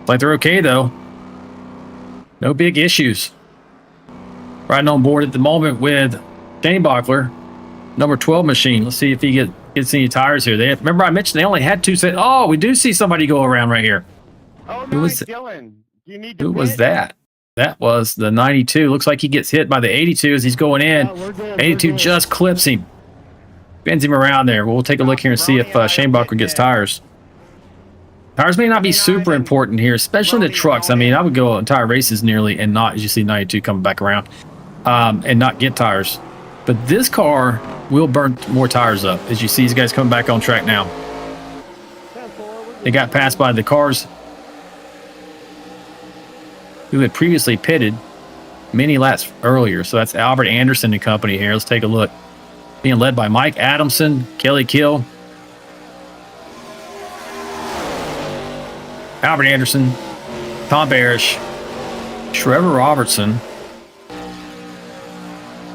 Like they're okay though. No big issues. Riding on board at the moment with Shane Bockler, number 12 machine. Let's see if he gets any tires here. Remember I mentioned they only had 2 sets. Oh, we do see somebody go around right here. Oh, Who was, Dylan. You need to who was that? That was the 92. Looks like he gets hit by the 82 as he's going in. 82 just clips him. Bends him around there. We'll take a look here and see if Shane Bockler gets tires. Tires may not be super important here, especially the trucks. I mean, I would go entire races nearly and not, as you see 92 coming back around, and not get tires. But this car will burn more tires up. As you see, these guys coming back on track now. They got passed by the cars who had previously pitted many laps earlier. So that's Albert Anderson and company here. Let's take a look. Being led by Mike Adamson, Kelly Kill, Albert Anderson, Tom Barish, Trevor Robertson,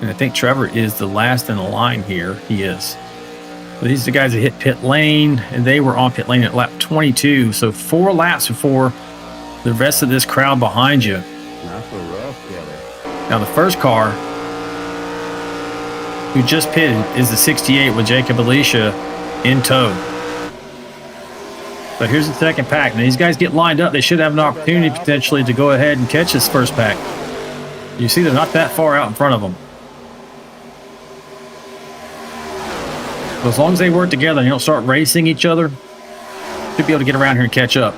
and I think Trevor is the last in the line here. He is. So these are the guys that hit pit lane, and they were on pit lane at lap 22. So 4 laps before the rest of this crowd behind you. That's a rough killer. Now the first car who just pitted is the 68 with Jacob Alicia in tow. So here's the second pack. Now these guys get lined up. They should have an opportunity potentially to go ahead and catch this first pack. You see they're not that far out in front of them. So as long as they work together and you don't start racing each other, should be able to get around here and catch up.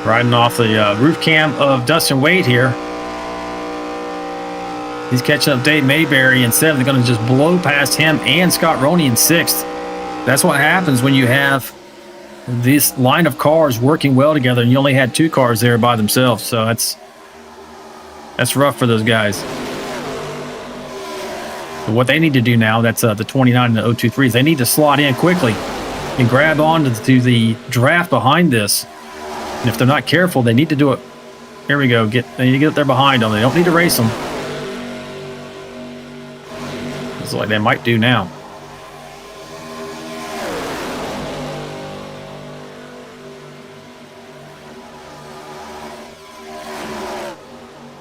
Riding off the roof cam of Dustin Wade here. He's catching up Dave Mayberry in 7th. They're going to just blow past him and Scott Roney in 6th. That's what happens when you have this line of cars working well together and you only had 2 cars there by themselves. So that's rough for those guys. So what they need to do now, that's the 29 and the 023s, they need to slot in quickly and grab onto the draft behind this. And if they're not careful, they need to do it. Here we go. They need to get up there behind them. They don't need to race them. It's like they might do now.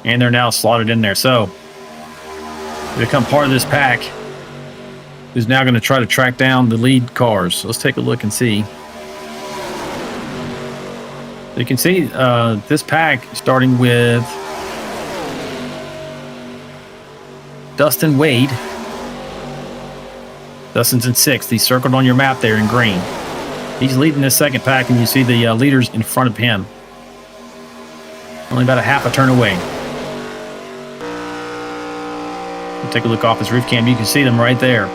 And they're now slotted in there. So they become part of this pack who's now going to try to track down the lead cars. So let's take a look and see. You can see this pack starting with Dustin Wade. Dustin's in 6th. He's circled on your map there in green. He's leading this second pack, and you see the leaders in front of him. Only about a half a turn away. We'll take a look off his roof cam. You can see them right there.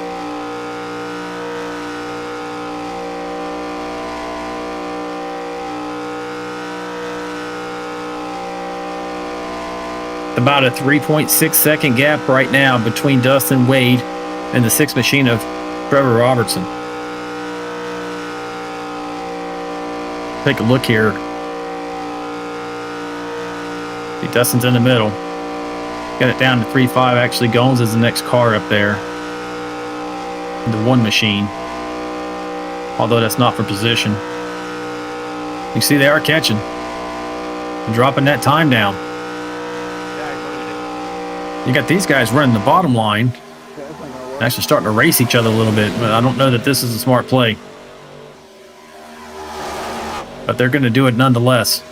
About a 3.6 second gap right now between Dustin Wade and the 6th machine of Trevor Robertson. Take a look here. See, Dustin's in the middle. Got it down to 3.5. Actually, Gomes is the next car up there. The 1 machine. Although that's not for position. You see they are catching. And dropping that time down. You got these guys running the bottom line, actually starting to race each other a little bit, but I don't know that this is a smart play. But they're going to do it nonetheless.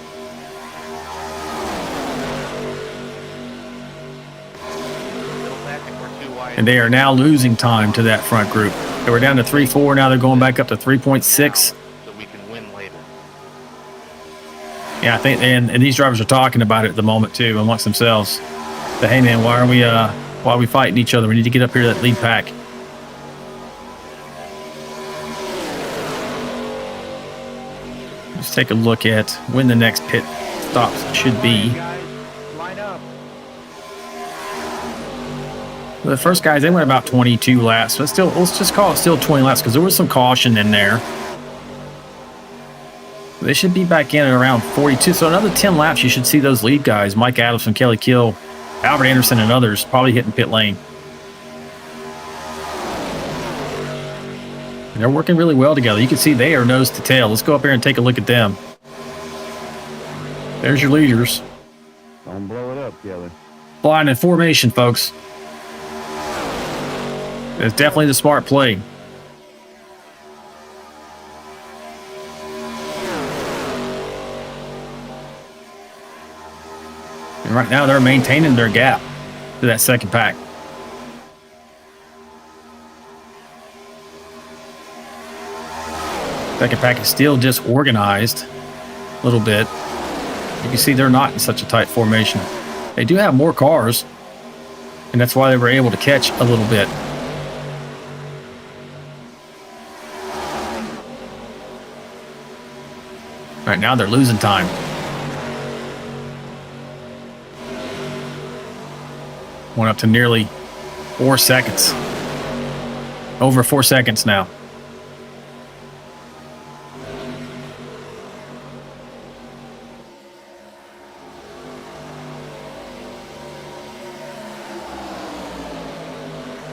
And they are now losing time to that front group. They were down to 3.4. Now they're going back up to 3.6. So we can win later. Yeah, I think, and these drivers are talking about it at the moment too, amongst themselves. But hey, man, why are we fighting each other? We need to get up here to that lead pack. Let's take a look at when the next pit stops should be. Guys, line up. The first guys, they went about 22 laps, but still, let's just call it still 20 laps because there was some caution in there. They should be back in at around 42. So another 10 laps, you should see those lead guys, Mike Adamson, Kelly Kill, Albert Anderson, and others probably hitting pit lane. And they're working really well together. You can see they are nose to tail. Let's go up here and take a look at them. There's your leaders. Don't blow it up, Kelly. Flying in formation, folks. It's definitely the smart play. And right now, they're maintaining their gap to that second pack. Second pack is still disorganized a little bit. You can see they're not in such a tight formation. They do have more cars, and that's why they were able to catch a little bit. Right now, they're losing time. Went up to nearly 4 seconds. Over 4 seconds now.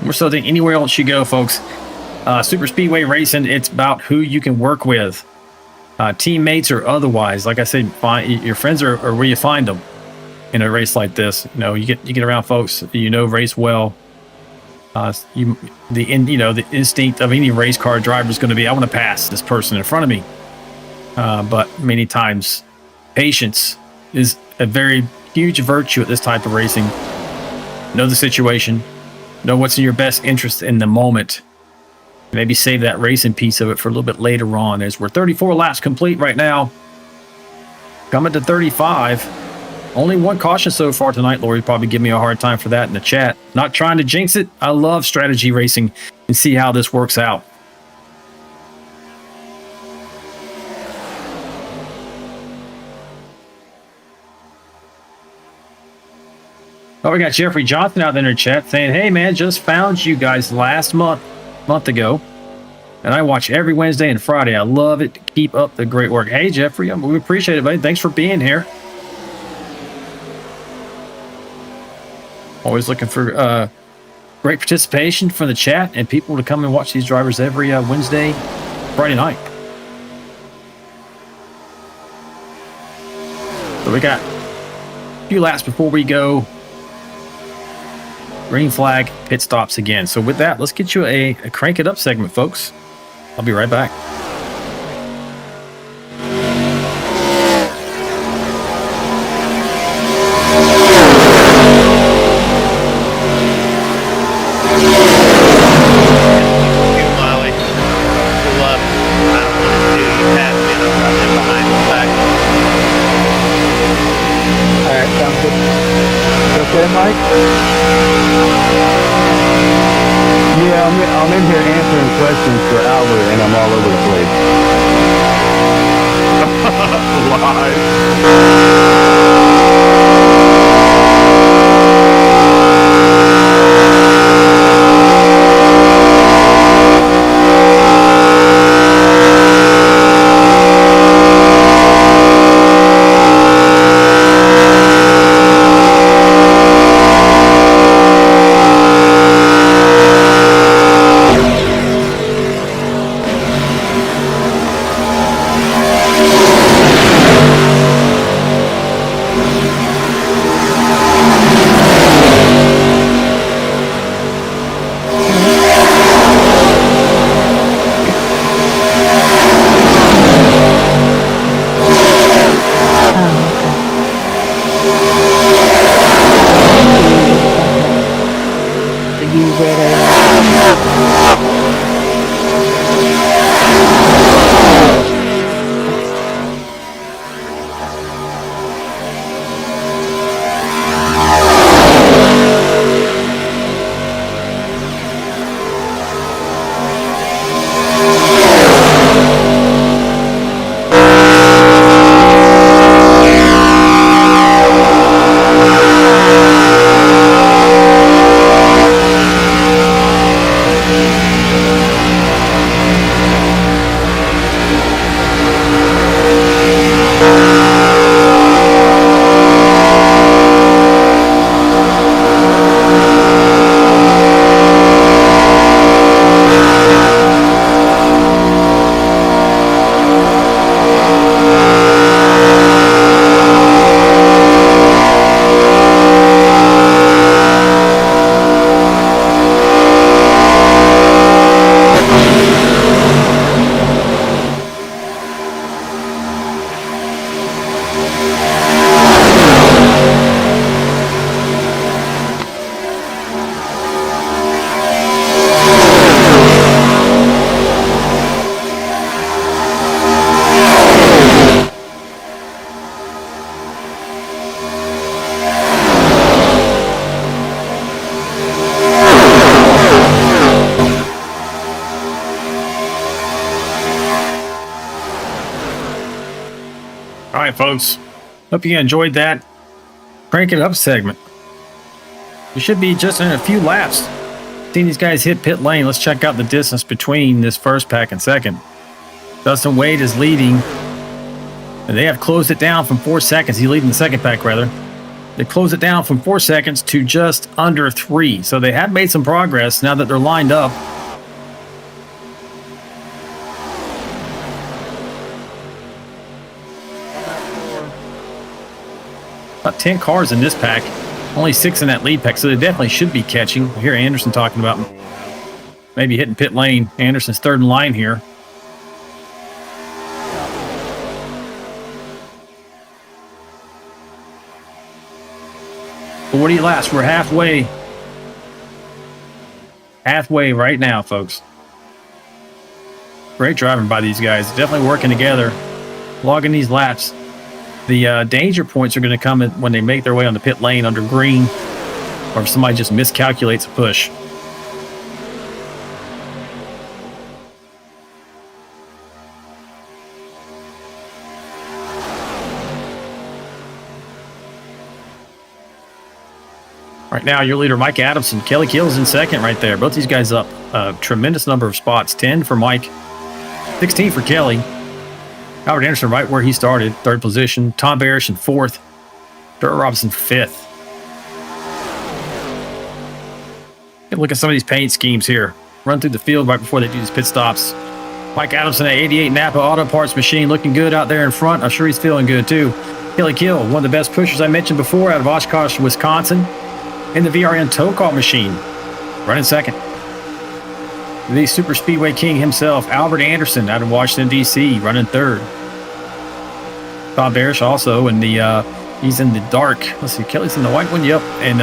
More so than anywhere else you go, folks. Super Speedway Racing, it's about who you can work with. Teammates or otherwise. Like I said, your friends are where you find them in a race like this. You know, you get around folks race well. The instinct of any race car driver is going to be, I want to pass this person in front of me. But many times, patience is a very huge virtue at this type of racing. Know the situation. Know what's in your best interest in the moment. Maybe save that racing piece of it for a little bit later on, as we're 34 laps complete right now. Coming to 35. Only one caution so far tonight. Lori probably give me a hard time for that in the chat. Not trying to jinx it. I love strategy racing and see how this works out. Oh, we got Jeffrey Johnson out there in the chat saying, hey, man, just found you guys last month ago. And I watch every Wednesday and Friday. I love it. Keep up the great work. Hey, Jeffrey, we appreciate it, buddy. Thanks for being here. Always looking for great participation from the chat and people to come and watch these drivers every Wednesday, Friday night. So we got a few laps before we go. Green flag, pit stops again. So with that, let's get you a crank it up segment, folks. I'll be right back. I'm in here answering questions for Albert, and I'm all over the place. All right, folks. Hope you enjoyed that crank it up segment. We should be just in a few laps. Seeing these guys hit pit lane, let's check out the distance between this first pack and second. Dustin Wade is leading, and they have closed it down from 4 seconds. He's leading the second pack, rather. They closed it down from 4 seconds to just under 3. So they have made some progress now that they're lined up. About 10 cars in this pack. Only 6 in that lead pack, so they definitely should be catching. I hear Anderson talking about maybe hitting pit lane. Anderson's third in line here. But what do you last? We're halfway. Halfway right now, folks. Great driving by these guys. Definitely working together. Logging these laps. The danger points are going to come when they make their way on the pit lane under green, or if somebody just miscalculates a push. Right now, your leader, Mike Adamson. Kelly Kill's in second right there. Both these guys up a tremendous number of spots. 10 for Mike, 16 for Kelly. Howard Anderson right where he started, third position. Tom Barish in fourth. Dirt Robinson fifth. Look at some of these paint schemes here. Run through the field right before they do these pit stops. Mike Adamson at 88 Napa Auto Parts machine looking good out there in front. I'm sure he's feeling good too. Kelly Kill, one of the best pushers I mentioned before out of Oshkosh, Wisconsin. In the VRN tow call machine, running second. The Super Speedway King himself, Albert Anderson, out of Washington, D.C., running third. Bob Barish also in the, he's in the dark. Let's see, Kelly's in the white one, yep. And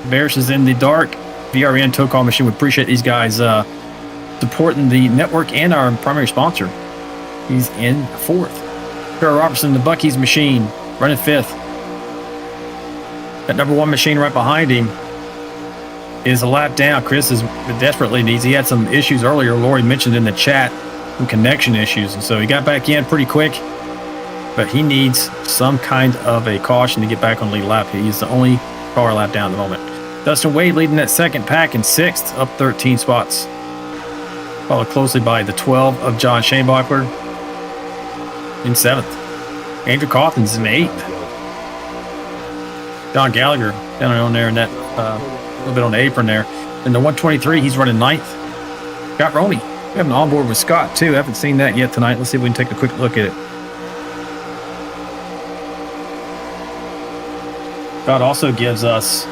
Barish is in the dark. VRN tow call machine. We appreciate these guys supporting the network and our primary sponsor. He's in fourth. Trevor Robertson, the Bucky's machine, running fifth. That number one machine right behind him is a lap down. Chris is desperately needs. He had some issues earlier. Lori mentioned in the chat some connection issues, and so he got back in pretty quick. But he needs some kind of a caution to get back on lead lap. He's the only car lap down at the moment. Dustin Wade leading that second pack in sixth, up 13 spots. Followed closely by the 12 of John Shanebachler in seventh. Andrew Cawthon's in eighth. John Gallagher down on there in that a little bit on the apron there. In the 123, he's running ninth. Scott Roney. We have an onboard with Scott too. I haven't seen that yet tonight. Let's see if we can take a quick look at it. Scott also gives us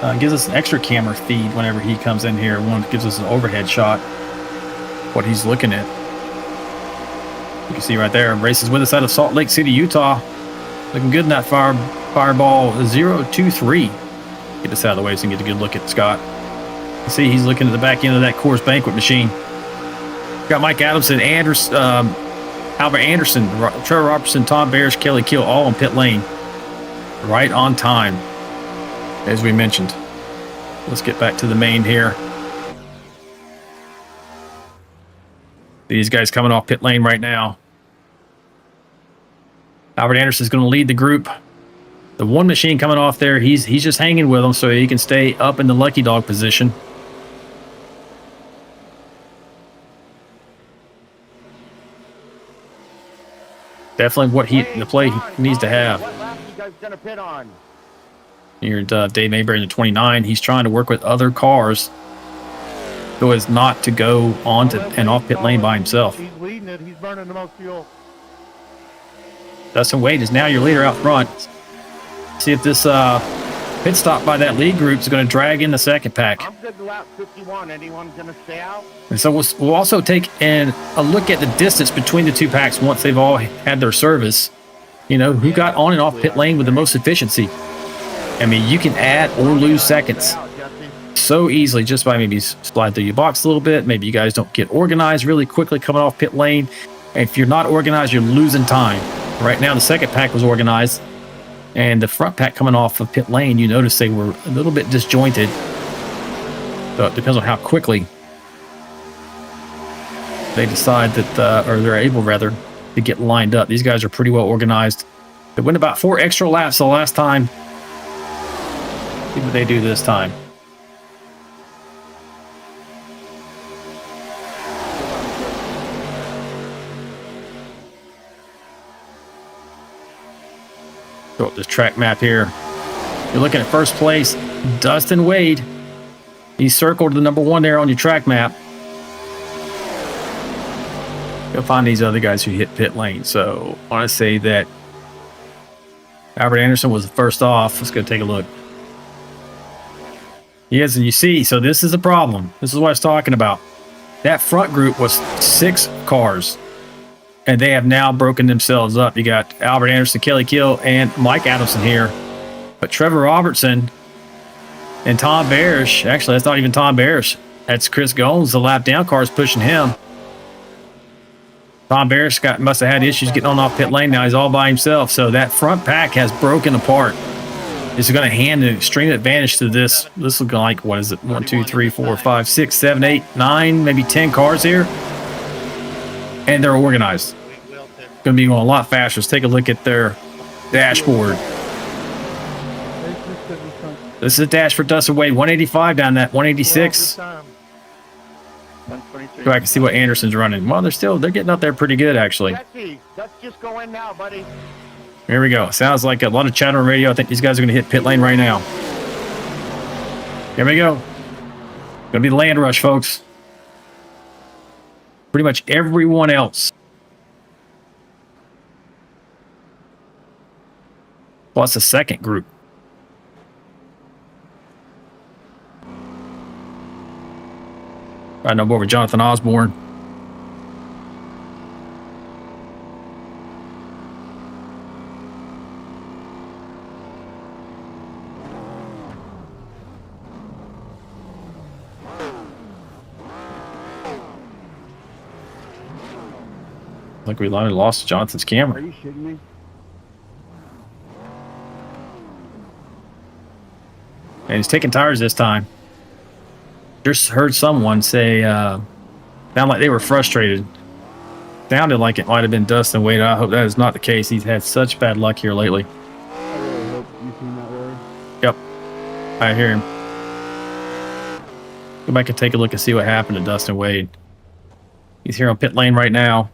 an extra camera feed whenever he comes in here. One gives us an overhead shot. What he's looking at. You can see right there. Races with us out of Salt Lake City, Utah. Looking good in that Fireball 023. Get this out of the way so we can get a good look at Scott. You see he's looking at the back end of that Coors Banquet machine. Got Mike Adamson, Albert Anderson, Trevor Robertson, Tom Barish, Kelly Kill, all on pit lane. Right on time, as we mentioned. Let's get back to the main here. These guys coming off pit lane right now. Albert Anderson is going to lead the group. The one machine coming off there, he's just hanging with them so he can stay up in the lucky dog position. Definitely what the play he needs to have. Here's Dave Mayberry in the 29. He's trying to work with other cars so as not to go onto and off pit lane by himself. He's leading it. He's burning the most fuel. Dustin Wade is now your leader out front. See if this pit stop by that lead group is going to drag in the second pack. I'm good to lap 51. Anyone going to stay out? And so we'll also take a look at the distance between the two packs once they've all had their service. You know, who got on and off pit lane with the most efficiency. I mean, you can add or lose seconds so easily just by maybe slide through your box a little bit. Maybe you guys don't get organized really quickly coming off pit lane. And if you're not organized, you're losing time. Right now, the second pack was organized. And the front pack coming off of pit lane, you notice they were a little bit disjointed. So it depends on how quickly they decide that, or they're able rather, to get lined up. These guys are pretty well organized. They went about 4 extra laps the last time. See what they do this time. Go up this track map here. You're looking at first place, Dustin Wade. He's circled the number 1 there on your track map. You'll find these other guys who hit pit lane. So I want to say that Albert Anderson was the first off. Let's go take a look. Yes, and you see, so this is a problem. This is what I was talking about. That front group was 6 cars, and they have now broken themselves up. You got Albert Anderson, Kelly Kill, and Mike Adamson here. But Trevor Robertson and Tom Barish, actually, that's not even Tom Barish. That's Chris Gomes. The lap down car is pushing him. Tom Barish must have had issues getting on off pit lane. Now he's all by himself. So that front pack has broken apart. This is going to hand an extreme advantage to this. This will go like, what is it? 1, 2, 3, 4, 5, 6, 7, 8, 9, maybe 10 cars here. And they're organized. Going to be going a lot faster. Let's take a look at their dashboard. This is a dash for Dustin Wade. 185 down that 186. Go back and see what Anderson's running. Well, they're getting up there pretty good, actually. Let's just go in now, buddy. Here we go. Sounds like a lot of chatter on radio. I think these guys are going to hit pit lane right now. Here we go. Going to be the land rush, folks. Pretty much everyone else. Plus a second group. Riding on board with Jonathan Osborne. Like we lost Jonathan's camera. Are you shitting me? And he's taking tires this time. Just heard someone say, sounded like they were frustrated. Sounded like it might have been Dustin Wade. I hope that is not the case. He's had such bad luck here lately. I really hope you seen that, Rory. Yep. I hear him. Go back and take a look and see what happened to Dustin Wade. He's here on pit lane right now.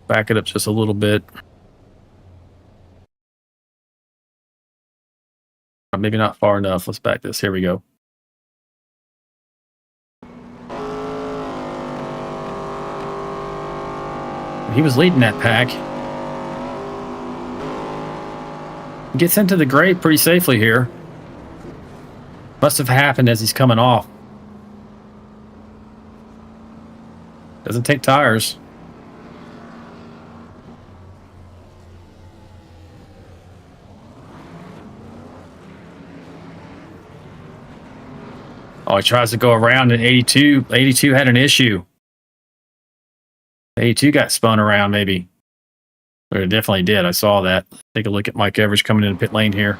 Back it up just a little bit. Maybe not far enough. Let's back this. Here we go. He was leading that pack. Gets into the grade pretty safely here. Must have happened as he's coming off. Doesn't take tires. Oh, he tries to go around in 82. 82 had an issue. 82 got spun around, maybe. But it definitely did. I saw that. Take a look at Mike Evers coming into pit lane here.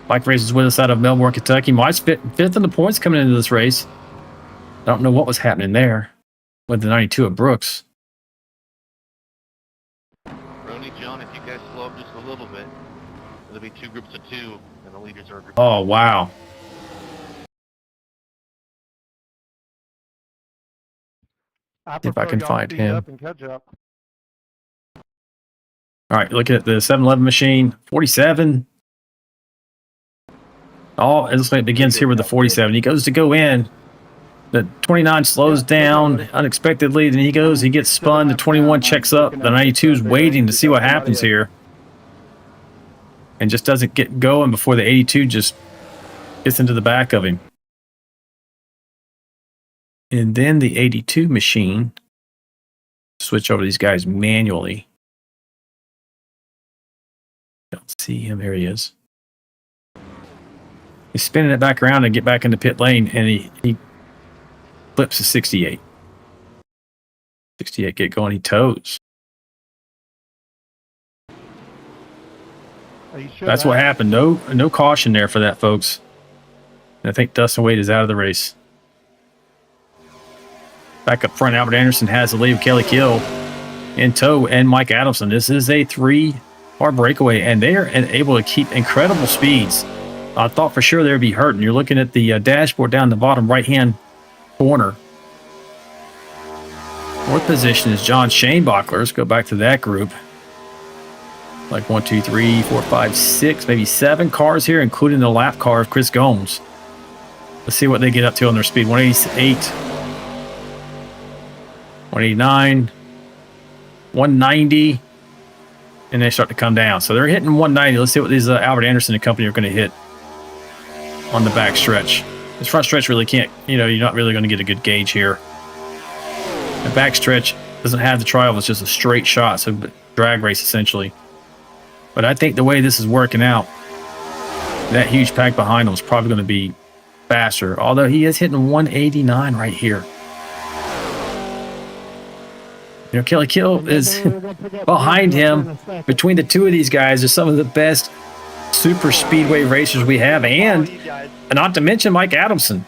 Mike races with us out of Melbourne, Kentucky. Mike's fifth in the points coming into this race. I don't know what was happening there with the 92 at Brooks. Ronnie, John, if you guys slow up just a little bit, there'll be 2 groups of 2, and the leaders are... Oh, wow. If I can find him. Up and catch up. All right, looking at the 7-Eleven machine, 47. Oh, it looks like it begins here with the 47. He goes to go in. The 29 slows down unexpectedly. Then he gets spun. The 21 checks up. The 92 is waiting to see what happens here. And just doesn't get going before the 82 just gets into the back of him. And then the 82 machine, switch over to these guys manually. Don't see him. Here he is. He's spinning it back around and get back into pit lane, and he flips a 68. 68 get going. He toes. That's what happened. No caution there for that, folks. And I think Dustin Wade is out of the race. Back up front, Albert Anderson has the lead of Kelly Kill in tow and Mike Adamson. This is a 3-car breakaway, and they are able to keep incredible speeds. I thought for sure they would be hurting. You're looking at the dashboard down the bottom right-hand corner. Fourth position is John Shanebachler. Let's go back to that group. Like 1, 2, 3, 4, 5, 6, maybe 7 cars here, including the lap car of Chris Gomes. Let's see what they get up to on their speed. 188, 189, 190, and they start to come down. So they're hitting 190. Let's see what these Albert Anderson and company are going to hit on the back stretch. This front stretch really can't, you're not really going to get a good gauge here. The back stretch doesn't have the tri-oval. It's just a straight shot, so drag race essentially. But I think the way this is working out, that huge pack behind him is probably going to be faster. Although he is hitting 189 right here. Kelly Kill is behind him. Between the two of these guys are some of the best super speedway racers we have, and not to mention Mike Adamson.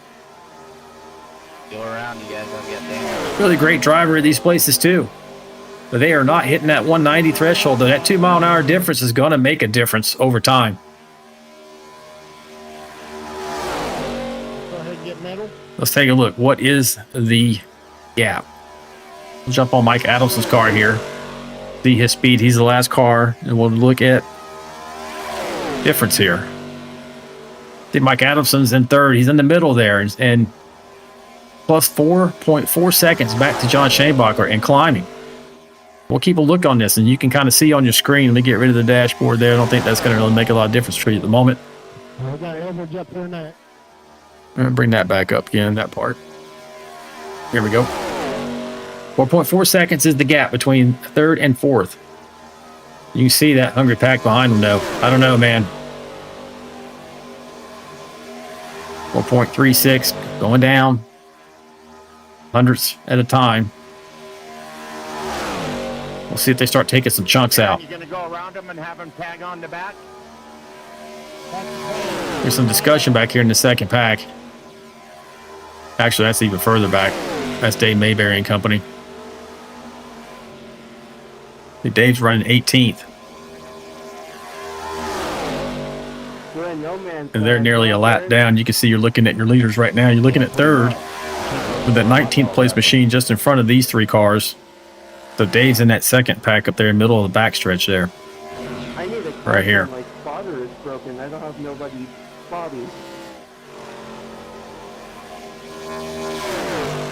Go around, you guys. Don't get damaged. Really great driver at these places too. But they are not hitting that 190 threshold. That 2 mile an hour difference is going to make a difference over time. Go ahead and get metal. Let's take a look. What is the gap? We'll jump on Mike Adamson's car here. See his speed. He's the last car. And we'll look at difference here. See, Mike Adamson's in third. He's in the middle there. And plus 4.4 seconds back to John Shanebachler and climbing. We'll keep a look on this, and you can kind of see on your screen. Let me get rid of the dashboard there. I don't think that's going to really make a lot of difference for you at the moment. I got average up there now. I'm going to bring that back up again, that part. Here we go. 4.4 seconds is the gap between third and fourth. You can see that hungry pack behind him, though. I don't know, man. 4.36 going down. Hundredths at a time. We'll see if they start taking some chunks out. You're going to go around them and have them tag on the back? There's some discussion back here in the second pack. Actually, that's even further back. That's Dave Mayberry and company. Dave's running 18th. And they're nearly a lap down. You can see you're looking at your leaders right now. You're looking at third with that 19th place machine just in front of these 3 cars. So Dave's in that second pack up there in the middle of the backstretch there. I need a right here. My spotter is broken. I don't have nobody spotting.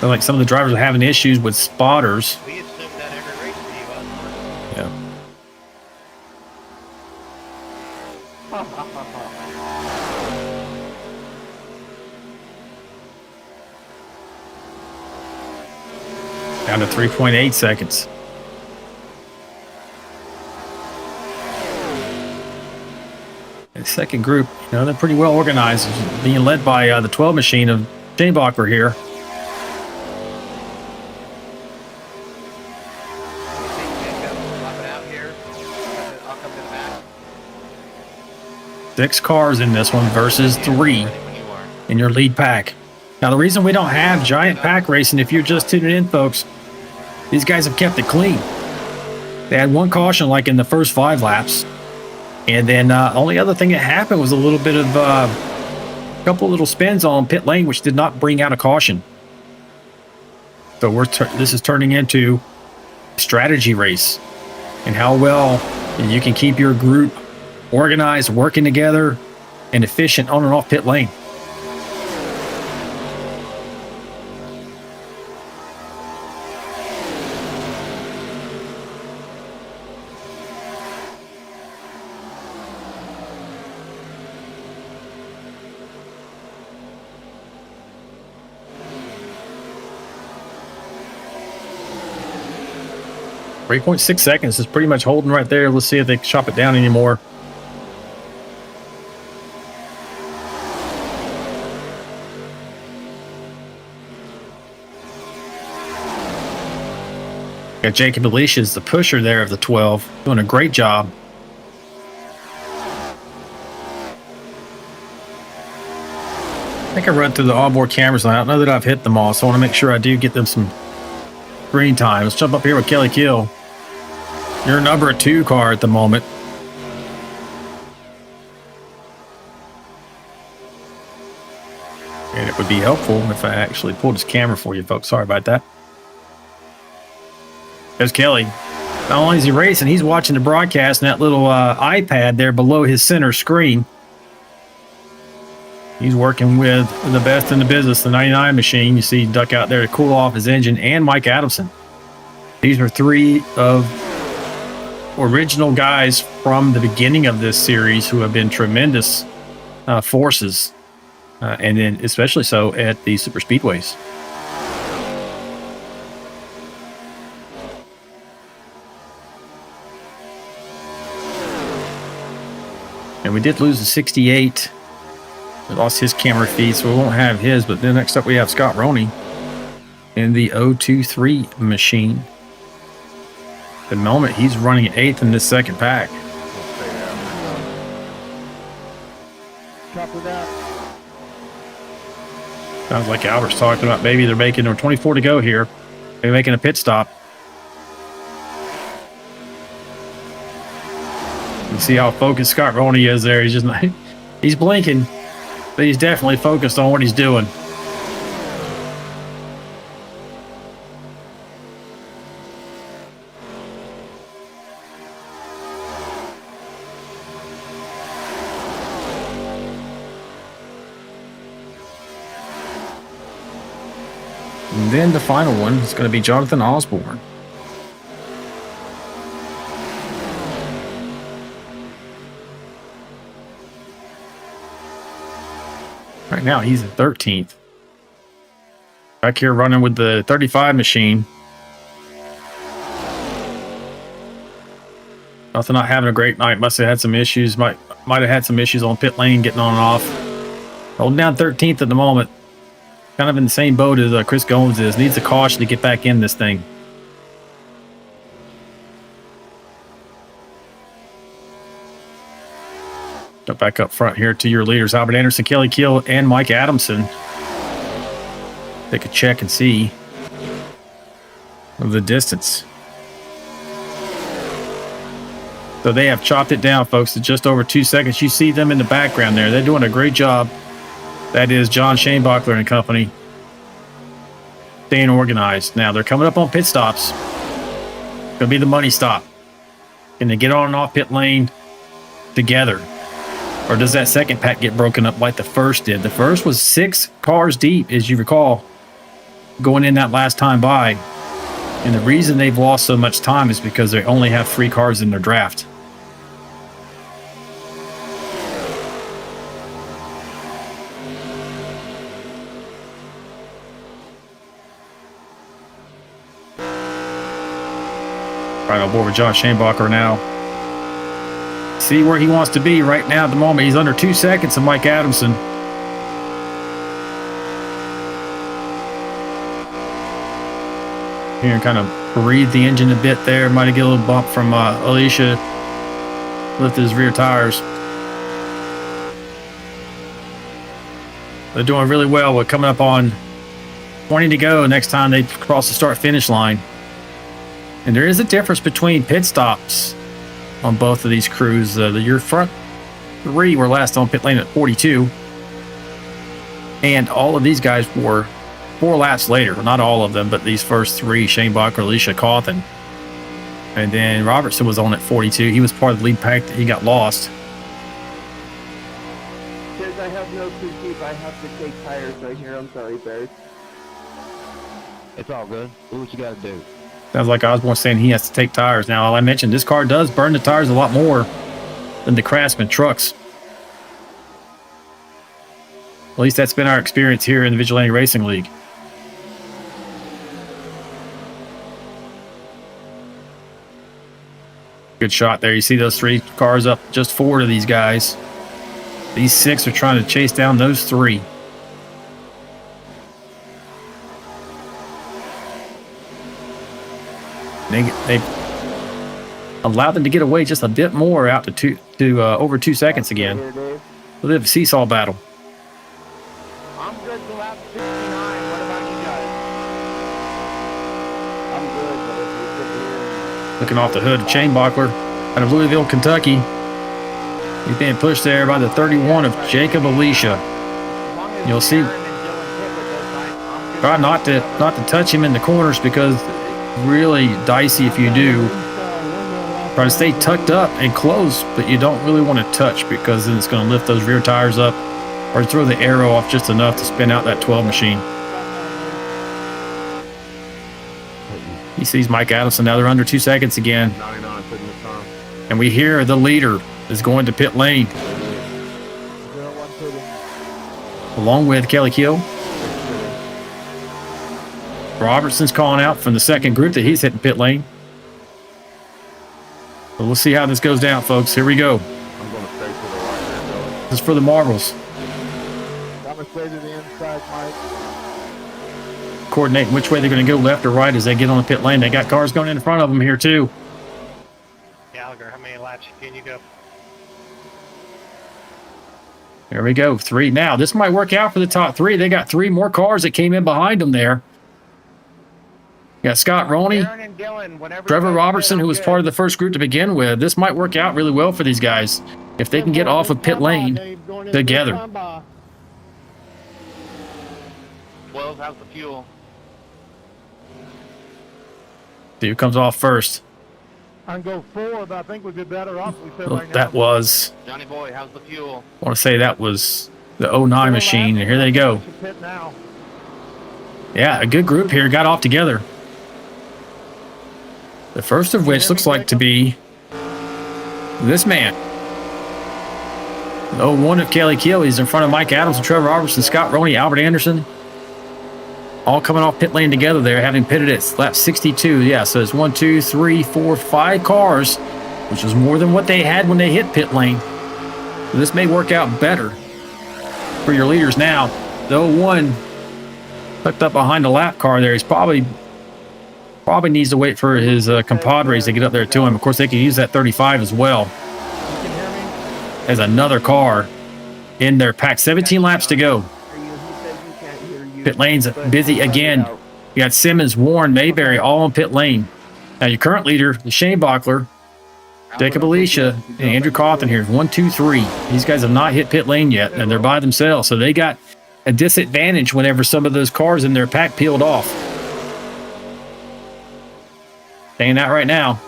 So like some of the drivers are having issues with spotters. We assumed that every race Steve was. Yeah. Down to 3.8 seconds. The second group, they're pretty well organized, being led by the 12 machine of Shanebachler here. Six cars in this one versus 3 in your lead pack. Now, the reason we don't have giant pack racing, if you're just tuning in, folks, these guys have kept it clean. They had 1 caution like in the first 5 laps. And then only other thing that happened was a little bit of a couple little spins on pit lane, which did not bring out a caution. So this is turning into a strategy race and how well you can keep your group organized, working together, and efficient on and off pit lane. 3.6 seconds is pretty much holding right there. Let's see if they can chop it down anymore. Got Jacob Alicia is the pusher there of the 12, doing a great job. I think I run through the onboard cameras, and I don't know that I've hit them all, so I want to make sure I do get them some screen time. Let's jump up here with Kelly Kill. You're number 2 car at the moment. And it would be helpful if I actually pulled his camera for you folks. Sorry about that. There's Kelly. Not only is he racing, he's watching the broadcast in that little iPad there below his center screen. He's working with the best in the business, the 99 machine. You see Duck out there to cool off his engine, and Mike Adamson. These are 3 of original guys from the beginning of this series who have been tremendous forces, and then especially so at the super speedways. And we did lose the 68. We lost his camera feed, so we won't have his. But then next up we have Scott Roney in the 023 machine. At the moment, he's running 8th in this second pack. Copy that. Sounds like Albert's talking about maybe they're making, or 24 to go here. They're making a pit stop. You see how focused Scott Roney is there. He's just not, he's blinking, but he's definitely focused on what he's doing. And then the final one is going to be Jonathan Osborne. Right now, he's at 13th. Back here running with the 35 machine. Nothing, not having a great night. Must have had some issues. Might have had some issues on pit lane, getting on and off. Holding down 13th at the moment. Kind of in the same boat as Chris Gomes is. Needs a caution to get back in this thing. Go back up front here to your leaders, Albert Anderson, Kelly Kill, and Mike Adamson. Take a check and see of the distance. So they have chopped it down, folks, to just over 2 seconds. You see them in the background there. They're doing a great job. That is John Shanebuckler and company. Staying organized. Now, they're coming up on pit stops. Going to be the money stop. Can they get on and off pit lane together? Or does that second pack get broken up like the first did? The first was 6 cars deep, as you recall, going in that last time by. And the reason they've lost so much time is because they only have 3 cars in their draft. Right on board with John Shanebuckler now. See where he wants to be right now at the moment. He's under 2 seconds of Mike Adamson. Here and kind of breathe the engine a bit there. Might have get a little bump from Alicia. Lift his rear tires. They're doing really well. We're coming up on 20 to go next time they cross the start-finish line. And there is a difference between pit stops on both of these crews. Your front 3 were last on pit lane at 42. And all of these guys were 4 laps later. Not all of them, but these first 3, Shanebuckler, Alicia Cawthon. And then Robertson was on at 42. He was part of the lead pack that he got lost. Says I have no critique. I have to take tires right here. I'm sorry, Barry. It's all good. Do what you got to do. Sounds like Osborne saying he has to take tires. Now, I mentioned this car does burn the tires a lot more than the Craftsman trucks. At least that's been our experience here in the Vigilante Racing League. Good shot there. You see those 3 cars up just forward of these guys. These 6 are trying to chase down those 3. They've allowed them to get away just a bit more out to over 2 seconds again. A bit of a seesaw battle. I'm good to lap 69. What about you guys? I'm Looking off the hood of Shane Bockler out of Louisville, Kentucky. He's being pushed there by the 31 of Jacob Alicia. You'll see. Try not to touch him in the corners because really dicey if you do. Try to stay tucked up and close, but you don't really want to touch because then it's going to lift those rear tires up or throw the aero off just enough to spin out that 12 machine. He sees Mike Adamson. Now they're under 2 seconds again. And we hear the leader is going to pit lane. Along with Kelly Keel. Robertson's calling out from the second group that he's hitting pit lane. But we'll see how this goes down, folks. Here we go. I'm going to stay to the right. This is for the marbles. I'm going to stay to the inside, Mike. Coordinating which way they're going to go, left or right, as they get on the pit lane. They got cars going in front of them here, too. Gallagher, how many laps can you go? There we go. 3. Now, this might work out for the top 3. They got 3 more cars that came in behind them there. You got Scott Roney, Trevor Robertson, who was part of the first group to begin with. This might work out really well for these guys if they can get off of pit lane together. 12, how's the fuel? See who comes off first. I can go forward, but I think we'd be better off if we sit right now. That was, Johnny boy, how's the fuel? I want to say that was the 09 machine, and here they go. Yeah, a good group here got off together. The first of which looks like to be this man. The 01 of Kelly Keel. He's in front of Mike Adams and Trevor Robertson, Scott Roney, Albert Anderson. All coming off pit lane together there, having pitted at lap 62. Yeah, so it's 1, 2, 3, 4, 5 cars, which is more than what they had when they hit pit lane. So this may work out better for your leaders now. The 01 tucked up behind the lap car there. He's probably needs to wait for his compadres to get up there to him. Of course, they can use that 35 as well as another car in their pack. 17 laps to go. Pit lane's busy again. You got Simmons, Warren, Mayberry all on pit lane. Now your current leader, Shane Bockler, Jacob Alicia, and Andrew Cawthon here. 1, 2, 3. These guys have not hit pit lane yet, and they're by themselves. So they got a disadvantage whenever some of those cars in their pack peeled off. Saying that right now.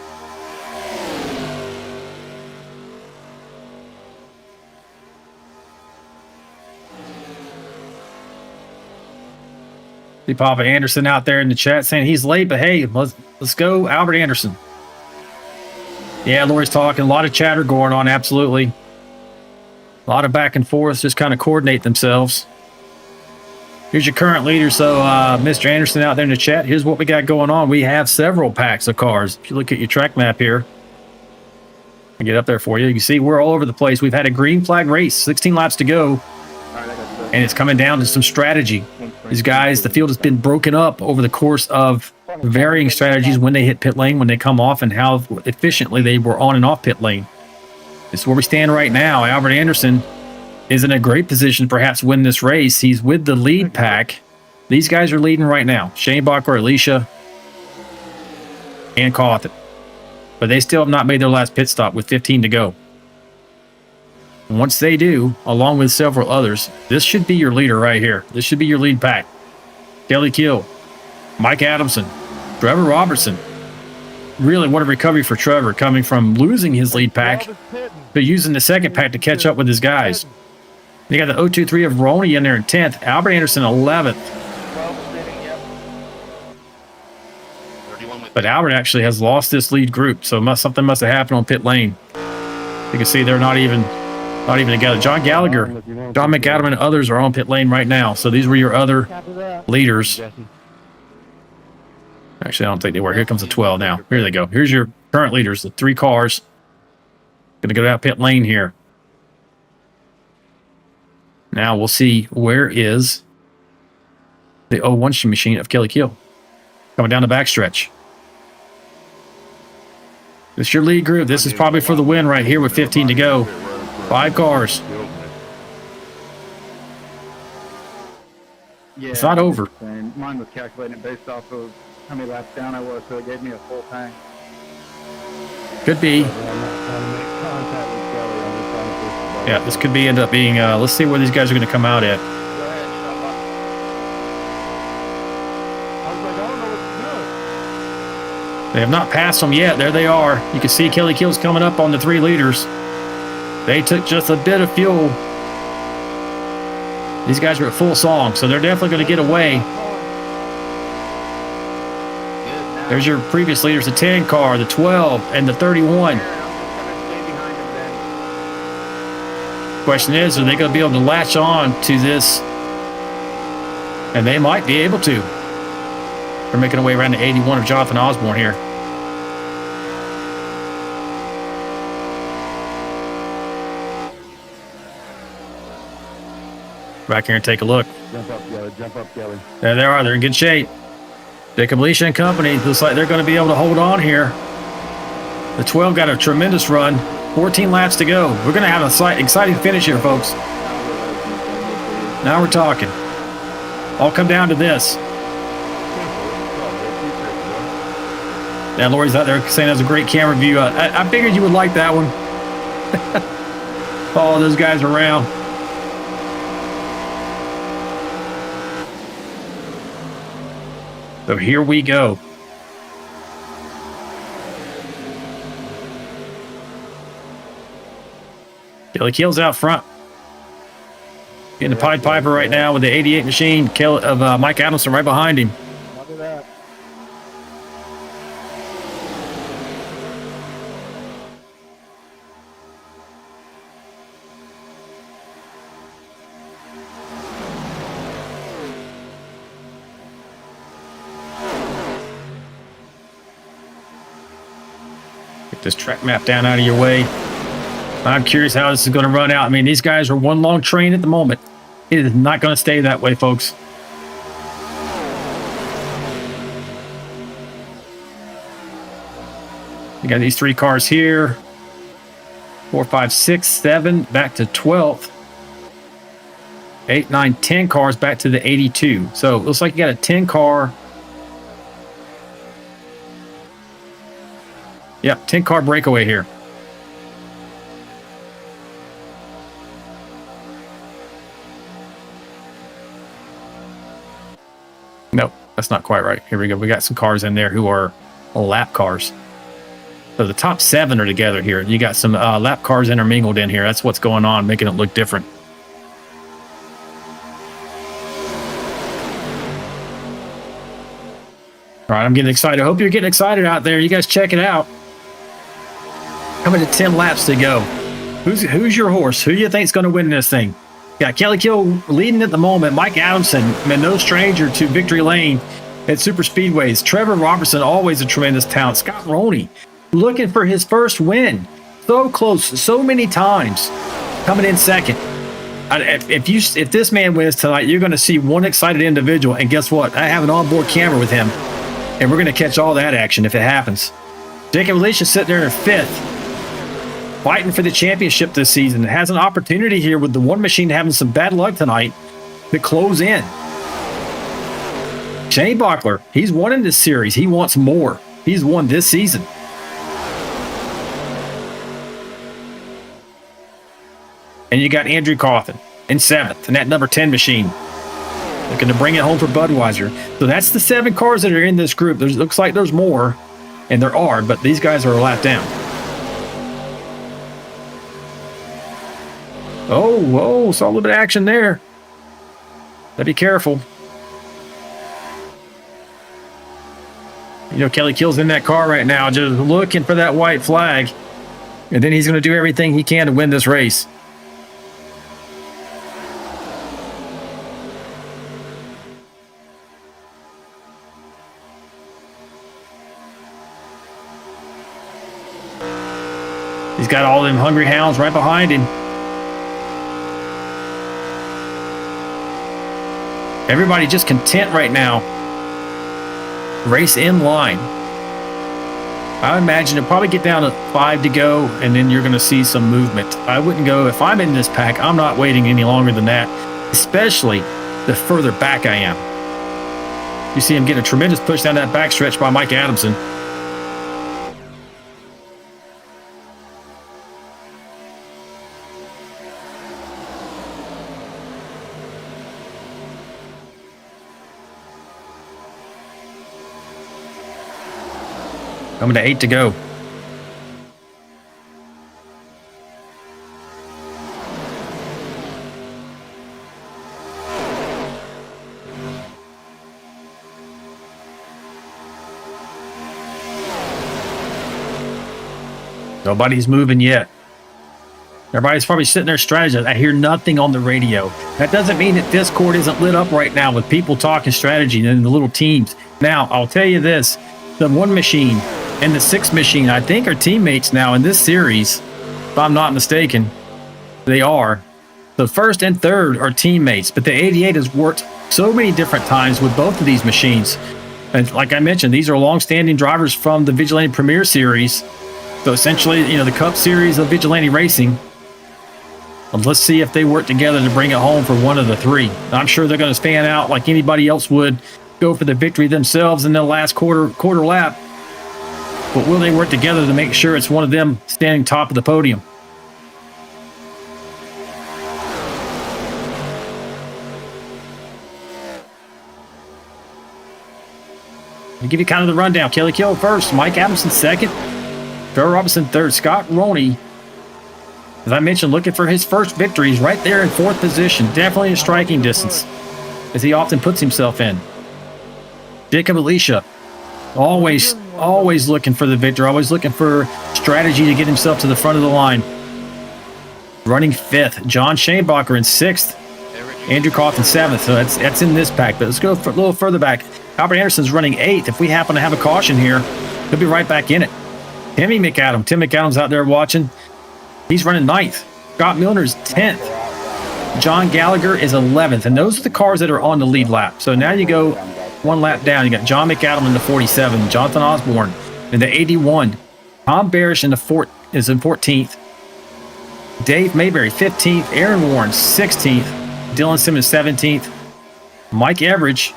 See Papa Anderson out there in the chat saying he's late, but hey, let's go, Albert Anderson. Yeah, Lori's talking. A lot of chatter going on, absolutely. A lot of back and forth, just kind of coordinate themselves. Here's your current leader. So, Mr. Anderson out there in the chat, here's what we got going on. We have several packs of cars. If you look at your track map here, I'll get up there for you. You can see we're all over the place. We've had a green flag race, 16 laps to go, and it's coming down to some strategy. These guys, the field has been broken up over the course of varying strategies when they hit pit lane, when they come off, and how efficiently they were on and off pit lane. This is where we stand right now. Albert Anderson is in a great position to perhaps win this race. He's with the lead pack. These guys are leading right now. Shane Bockler, Alicia, and Cawthon. But they still have not made their last pit stop with 15 to go. And once they do, along with several others, this should be your leader right here. This should be your lead pack. Kelly Keel, Mike Adamson, Trevor Robertson. Really, what a recovery for Trevor, coming from losing his lead pack to using the second pack to catch up with his guys. They got the 023 of Roney in there in 10th. Albert Anderson 11th. But Albert actually has lost this lead group, so something must have happened on pit lane. You can see they're not even together. John Gallagher, John McAdam, and others are on pit lane right now. So these were your other leaders. Actually, I don't think they were. Here comes the 12 now. Here they go. Here's your current leaders, the 3 cars. Going to go down pit lane here. Now we'll see where is the 01 machine of Kelly Keel. Coming down the backstretch. This is your lead group. This is probably for the win right here with 15 to go. 5 cars. Yeah, it's not over. Mine was calculating based off of how many laps down I was, so it gave me a full tank. Could be. I'm not trying to make contact with Kelly. I'm just trying to push the button. Yeah, this could end up being, let's see where these guys are going to come out at. Go ahead, Shama. I was like, I don't know what to do. They have not passed them yet. There they are. You can see Kelly Kills coming up on the 3 leaders. They took just a bit of fuel. These guys are at full song, so they're definitely going to get away. There's your previous leaders, the 10 car, the 12, and the 31. Question is, are they going to be able to latch on to this? And they might be able to. They're making their way around the 81 of Jonathan Osborne here. Back here and take a look. Jump up, Kelly. Jump up, Kelly. There they are. They're in good shape. Jacob Leisha and company. Looks like they're going to be able to hold on here. The 12 got a tremendous run. 14 laps to go. We're going to have an exciting finish here, folks. Now we're talking. All come down to this. Yeah, Lori's out there saying that's a great camera view. I figured you would like that one. Follow those guys around. So here we go. Kelly Kills out front. Getting the Pied Piper right now with the 88 machine of Mike Adamson right behind him. Look at that. Get this track map down out of your way. I'm curious how this is going to run out. I mean, these guys are one long train at the moment. It is not going to stay that way, folks. You got these 3 cars here. 4, 5, 6, 7, back to 12th. 8, 9, 10 cars back to the 82. So it looks like you got a 10 car. Yep, 10 car breakaway here. Nope, that's not quite right. Here we go. We got some cars in there who are lap cars. So the top 7 are together here. You got some lap cars intermingled in here. That's what's going on, making it look different. All right, I'm getting excited. I hope you're getting excited out there. You guys check it out. Coming to 10 laps to go. Who's your horse? Who do you think is going to win this thing? Got Kelly Kill leading at the moment. Mike Adamson, man, no stranger to victory lane at super speedways. Trevor Robertson, always a tremendous talent. Scott Roney, looking for his first win. So close, so many times. Coming in second. If this man wins tonight, you're going to see one excited individual. And guess what? I have an onboard camera with him. And we're going to catch all that action if it happens. Jacob Leisha sitting there in 5th. Fighting for the championship this season. Has an opportunity here with the one machine having some bad luck tonight to close in. Shane Bachler, he's won in this series. He wants more. He's won this season. And you got Andrew Cawthon in 7th, and that number 10 machine. Looking to bring it home for Budweiser. So that's the 7 cars that are in this group. Looks like there's more, and there are, but these guys are a lap down. Oh, saw a little bit of action there. Gotta be careful. You know, Kelly Kill's in that car right now, just looking for that white flag. And then he's going to do everything he can to win this race. He's got all them hungry hounds right behind him. Everybody just content right now. Race in line. I imagine it'll probably get down to 5 to go, and then you're going to see some movement. I wouldn't go, if I'm in this pack, I'm not waiting any longer than that, especially the further back I am. You see him getting a tremendous push down that backstretch by Mike Adamson. Coming to 8 to go. Nobody's moving yet. Everybody's probably sitting there strategizing. I hear nothing on the radio. That doesn't mean that Discord isn't lit up right now with people talking strategy and the little teams. Now, I'll tell you this. The 1 machine and the 6 machine, I think, are teammates now in this series. If I'm not mistaken, they are. The 1st and 3rd are teammates, but the 88 has worked so many different times with both of these machines. And like I mentioned, these are long-standing drivers from the Vigilante Premier Series. So essentially, you know, the Cup Series of Vigilante Racing. Let's see if they work together to bring it home for one of the 3. I'm sure they're going to fan out like anybody else would, go for the victory themselves in the last quarter lap. But will they work together to make sure it's one of them standing top of the podium? I'll give you kind of the rundown. Kelly Kill first, Mike Adamson second, Trevor Robinson third, Scott Roney, as I mentioned, looking for his first victory. He's right there in 4th position, definitely in striking distance, as he often puts himself in. Jacob Alicia, always looking for the victory, always looking for strategy to get himself to the front of the line. Running 5th, John Shanebacher in 6th, Andrew Coughlin 7th, so that's in this pack. But let's go a little further back. Albert Anderson's running 8th. If we happen to have a caution here, he'll be right back in it. Tim McAdams out there watching. He's running 9th. Scott Milner's 10th. John Gallagher is 11th. And those are the cars that are on the lead lap. So now you go 1 lap down. You got John McAdam in the 47, Jonathan Osborne in the 81. Tom Barish is in 14th. Dave Mayberry 15th. Aaron Warren 16th. Dylan Simmons 17th. Mike Everidge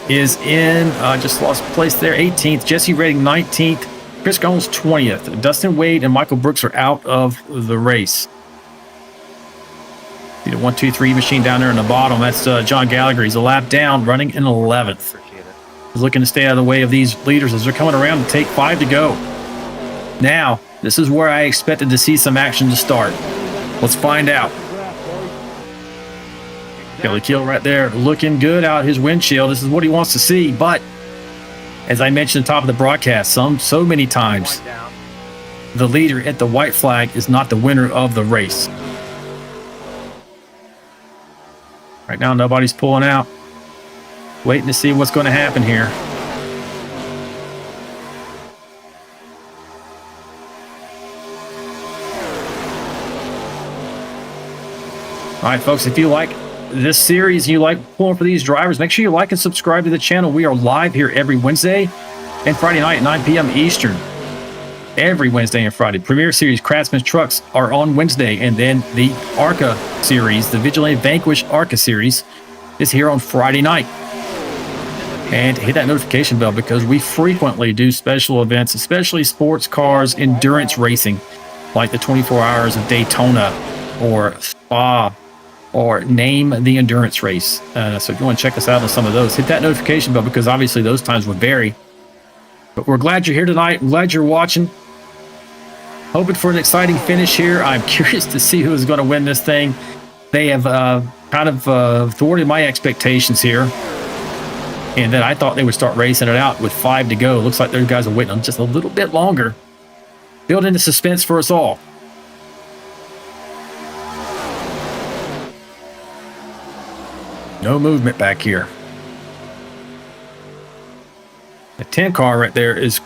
is in, just lost place there, 18th. Jesse Redding 19th. Chris Gomes 20th. Dustin Wade and Michael Brooks are out of the race. See the 1, 2, 3 machine down there in the bottom. That's John Gallagher. He's a lap down, running in 11th. He's looking to stay out of the way of these leaders as they're coming around to take 5 to go. Now, this is where I expected to see some action to start. Let's find out. Kelly Keel right there, looking good out his windshield. This is what he wants to see, but as I mentioned at the top of the broadcast so many times, the leader at the white flag is not the winner of the race. Right now, nobody's pulling out. Waiting to see what's going to happen here. All right, folks, if you like this series, you like pulling for these drivers, make sure you like and subscribe to the channel. We are live here every Wednesday and Friday night at 9 p.m. Eastern. Every Wednesday and Friday. Premier Series Craftsman Trucks are on Wednesday, and then the ARCA series, the Vigilante Vanquish ARCA series, is here on Friday night. And hit that notification bell because we frequently do special events, especially sports cars, endurance racing, like the 24 Hours of Daytona or Spa, or Name the Endurance Race. So if you want to check us out on some of those, hit that notification bell because obviously those times would vary. But we're glad you're here tonight. I'm glad you're watching. Hoping for an exciting finish here. I'm curious to see who is going to win this thing. They have kind of thwarted my expectations here. And then I thought they would start racing it out with 5 to go. Looks like those guys are waiting on just a little bit longer. Building the suspense for us all. No movement back here. The 10 car right there is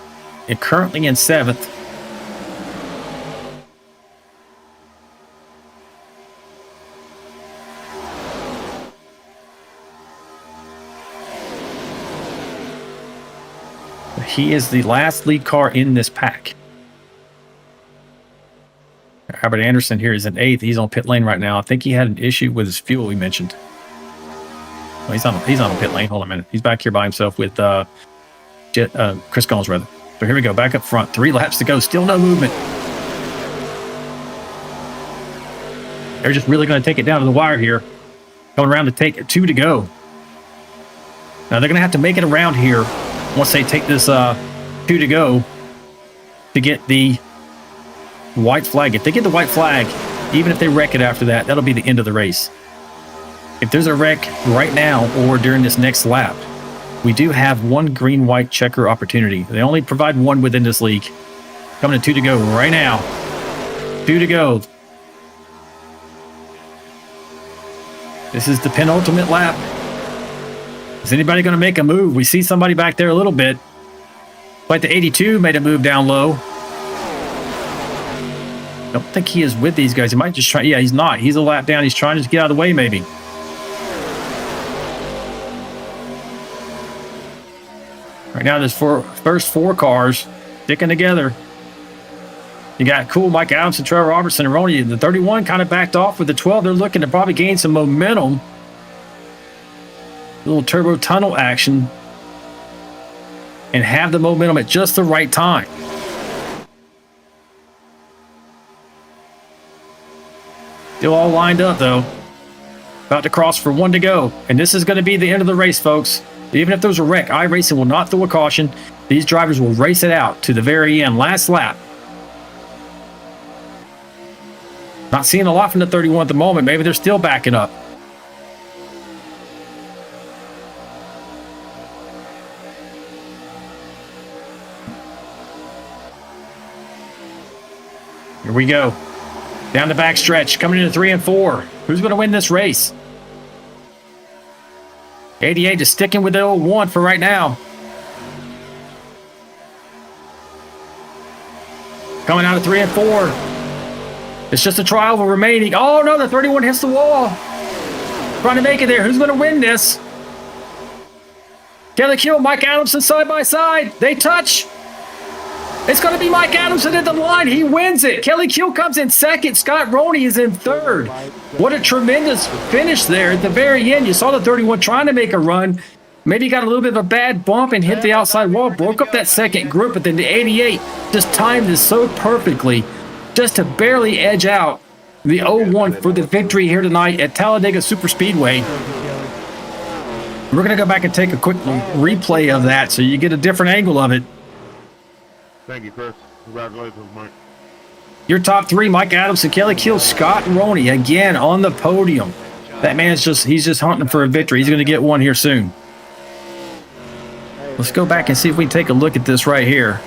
currently in 7th. He is the last lead car in this pack. Albert Anderson here is in 8th. He's on pit lane right now. I think he had an issue with his fuel, he mentioned. Well, he's on a pit lane. Hold on a minute. He's back here by himself with Chris Gomes, rather. So here we go. Back up front. 3 laps to go. Still no movement. They're just really going to take it down to the wire here. Going around to take 2 to go. Now they're going to have to make it around here once they take this 2 to go to get the white flag. If they get the white flag, even if they wreck it after that, that'll be the end of the race. If there's a wreck right now or during this next lap, we do have one green-white checker opportunity. They only provide one within this league. Coming to 2 to go right now. 2 to go. This is the penultimate lap. Is anybody going to make a move? We see somebody back there a little bit. Like the 82 made a move down low. Don't think he is with these guys. He might just try. Yeah, he's not. He's a lap down. He's trying to get out of the way, maybe. Right now, there's first 4 cars sticking together. You got cool Mike Adams and Trevor Robertson and Roney. The 31 kind of backed off with the 12. They're looking to probably gain some momentum. A little turbo tunnel action. And have the momentum at just the right time. Still all lined up, though. About to cross for 1 to go. And this is going to be the end of the race, folks. Even if there's a wreck, iRacing will not throw a caution. These drivers will race it out to the very end. Last lap. Not seeing a lot from the 31 at the moment. Maybe they're still backing up. Here we go. Down the back stretch, coming into 3 and 4. Who's going to win this race? 88 just sticking with the old 1 for right now. Coming out of 3 and 4. It's just a trial remaining. Oh no, the 31 hits the wall. Trying to make it there. Who's going to win this? Kelly Kill, Mike Adamson side by side. They touch. It's going to be Mike Adamson at the line. He wins it. Kelly Kill comes in second. Scott Roney is in third. What a tremendous finish there at the very end. You saw the 31 trying to make a run. Maybe got a little bit of a bad bump and hit the outside wall. Broke up that second group, but then the 88 just timed this so perfectly just to barely edge out the 01 for the victory here tonight at Talladega Superspeedway. We're going to go back and take a quick replay of that so you get a different angle of it. Thank you, Chris. Congratulations, Mike. Your top 3, Mike Adamson, Kelly Kill, Scott Roney, again on the podium. That man's he's just hunting for a victory. He's going to get one here soon. Let's go back and see if we can take a look at this right here.